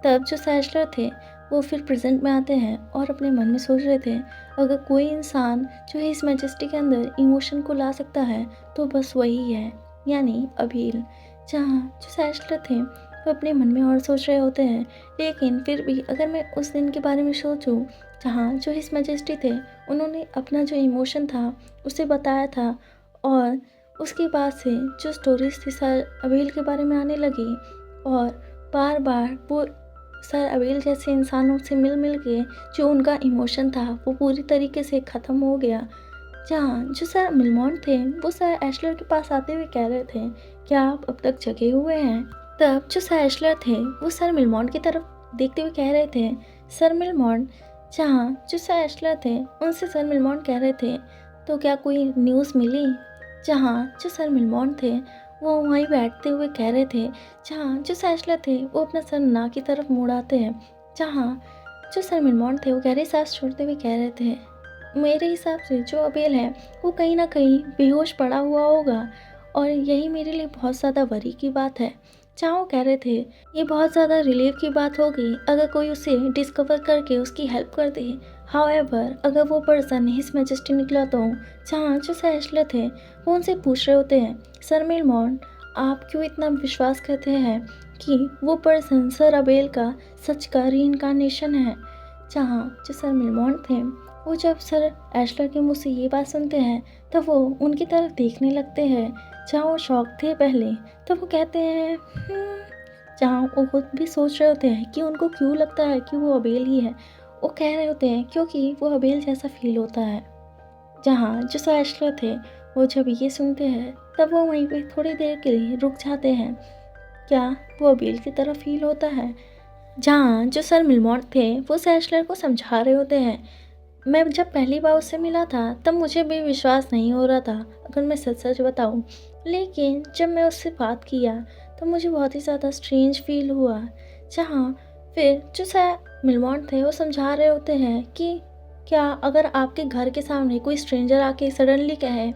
तब जो सहेशलर थे वो फिर प्रेजेंट में आते हैं और अपने मन में सोच रहे थे अगर कोई इंसान जो हिज मैजेस्टी के अंदर इमोशन को ला सकता है तो बस वही है, यानी अबील। जहाँ जो सहेशलर थे वो अपने मन में और सोच रहे होते हैं, लेकिन फिर भी अगर मैं उस दिन के बारे में सोचूं जहाँ जो हिज मैजेस्टी थे उन्होंने अपना जो इमोशन था उसे बताया था और उसके बाद से जो स्टोरीज थी सर अबील के बारे में आने लगी और बार बार वो सर अबील जैसे इंसानों से मिल के जो उनका इमोशन था वो पूरी तरीके से ख़त्म हो गया। जहाँ जो सर मिलमॉन्ट थे वो सर एशलर के पास आते हुए कह रहे थे क्या आप अब तक जगे हुए हैं। तब जो सर एशलर थे वो सर मिलमॉन्ट की तरफ देखते हुए कह रहे थे सर मिलमॉन्ट। जहाँ जो सर एशलर थे उनसे सर मिलमॉन्ट कह रहे थे तो क्या कोई न्यूज़ मिली। जहाँ जो सर मिलमॉन्ट थे वो वहीं बैठते हुए कह रहे थे। जहाँ जो सहेशलर थे वो अपना सर ना की तरफ मुड़ाते हैं। जहाँ जो सर मिलमॉन्ट थे वो गहरी सांस छोड़ते हुए कह रहे थे मेरे हिसाब से जो अबेल है वो कहीं ना कहीं बेहोश पड़ा हुआ होगा और यही मेरे लिए बहुत ज़्यादा वरी की बात है। जहाँ वो कह रहे थे ये बहुत ज़्यादा रिलीफ की बात होगी अगर कोई उसे डिस्कवर करके उसकी हेल्प कर दे। हाउएवर अगर वो पर्सन हिज मैजेस्टी निकला तो। जहाँ जो सहेशलर थे वो उनसे पूछ रहे होते हैं सर मिलमॉन्ट आप क्यों इतना विश्वास करते हैं कि वो पर्सन सर अबेल का सच का रीइंकार्नेशन है। जहाँ जो सर मिलमॉन्ट थे वो जब सर एशलर के मुँह से ये बात सुनते हैं तब वो उनकी तरफ देखने लगते हैं। जहाँ वो शौक थे पहले तो वो कहते हैं जहाँ वो खुद भी सोच रहे होते हैं कि उनको क्यों लगता है कि वो अबेल ही है। वो कह रहे होते हैं क्योंकि वो अबेल जैसा फील होता है। जहाँ जो सर एशलर थे वो जब ये सुनते हैं तब वो वहीं पे थोड़ी देर के लिए रुक जाते हैं, क्या वो अबेल की तरफ फील होता है। जहाँ जो सर मिलमॉन्ट थे वो सैशलर को समझा रहे होते हैं मैं जब पहली बार उससे मिला था तब मुझे भी विश्वास नहीं हो रहा था। अगर मैं सच सच बताऊँ लेकिन जब मैं उससे बात किया तो मुझे बहुत ही ज़्यादा स्ट्रेंज फील हुआ। जहाँ फिर जो मिलमॉन्ट थे वो समझा रहे होते हैं कि क्या अगर आपके घर के सामने कोई स्ट्रेंजर आके सडनली कहे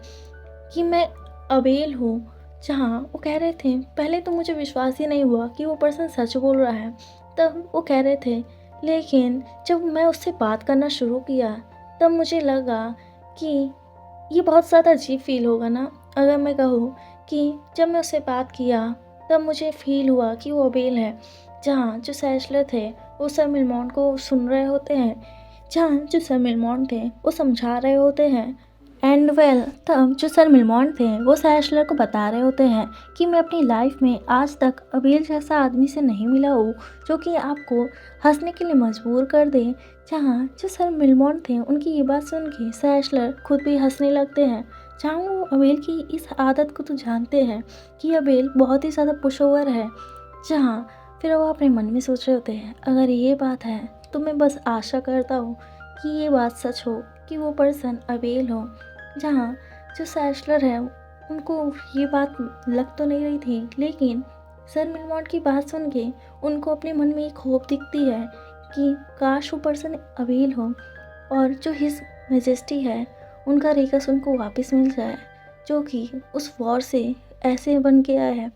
कि मैं अबेल हूँ, जहाँ वो कह रहे थे पहले तो मुझे विश्वास ही नहीं हुआ कि वो पर्सन सच बोल रहा है। तब वो कह रहे थे, लेकिन जब मैं उससे बात करना शुरू किया तब मुझे लगा कि ये बहुत ज़्यादा अजीब फील होगा ना अगर मैं कहूँ कि जब मैं उससे बात किया तब मुझे फील हुआ कि वो अबेल है। जहाँ जो सैशलर थे वो सर मिलमॉन्ट को सुन रहे होते हैं, जहाँ जो सर मिलमॉन्ट थे वो समझा रहे होते हैं। एंड वेल तब जो सर मिलमॉन्ट थे वो सैशलर को बता रहे होते हैं कि मैं अपनी लाइफ में आज तक अबेल जैसा आदमी से नहीं मिला हूँ जो कि आपको हंसने के लिए मजबूर कर दे। जहाँ जो सर मिलमॉन्ट थे उनकी ये बात सुन के सैशलर खुद भी हंसने लगते हैं। जहाँ वो अबेल की इस आदत को तो जानते हैं कि अबेल बहुत ही ज़्यादा पुशओवर है। जहाँ फिर वो अपने मन में सोच रहे होते हैं, अगर ये बात है तो मैं बस आशा करता हूँ कि ये बात सच हो कि वो पर्सन अबेल हो। जहाँ जो सैशलर है उनको ये बात लग तो नहीं रही थी, लेकिन सर मिलमॉन्ट की बात सुन के उनको अपने मन में एक होप दिखती है कि काश वो पर्सन अबेल हो और जो हिज मेजेस्टी है उनका रेकस उनको वापस मिल जाए, जो कि उस वॉर से ऐसे बन के आया है।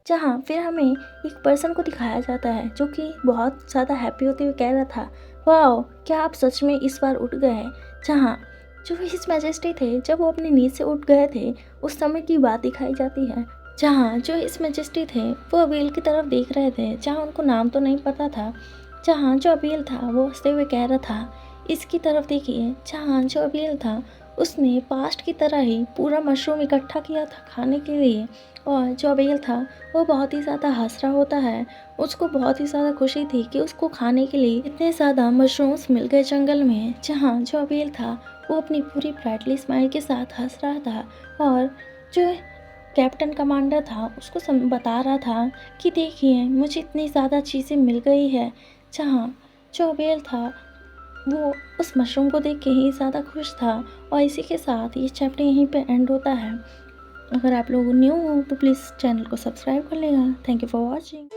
जहाँ फिर हमें एक पर्सन को दिखाया जाता है जो कि बहुत ज़्यादा हैप्पी होते हुए कह रहा था, वाओ क्या आप सच में इस बार उठ गए। जहाँ जो हिज मैजेस्टी थे जब वो अपनी नींद से उठ गए थे उस समय की बात दिखाई जाती है। जहाँ जो हिज मैजेस्टी थे वो अबेल की तरफ देख रहे थे, जहाँ उनको नाम तो नहीं पता था। जहाँ जो अबेल था वो हंसते हुए कह रहा था, इसकी तरफ देखिए। जहाँ जो अबेल था उसने पास्ट की तरह ही पूरा मशरूम इकट्ठा किया था खाने के लिए, और जो अबेल था वो बहुत ही ज़्यादा हंस रहा होता है। उसको बहुत ही ज़्यादा खुशी थी कि उसको खाने के लिए इतने ज़्यादा मशरूम्स मिल गए जंगल में। जहाँ जो अबेल था वो अपनी पूरी ब्राइटली स्माइल के साथ हंस रहा था, और जो कैप्टन कमांडर था उसको बता रहा था कि देखिए मुझे इतनी ज़्यादा चीज़ें मिल गई है। जहाँ जो अबेल था वो उस मशरूम को देख के ही ज़्यादा खुश था। और इसी के साथ ये चैप्टर यहीं पे एंड होता है। अगर आप लोग न्यू हो तो प्लीज़ चैनल को सब्सक्राइब कर लेगा। Thank you for watching.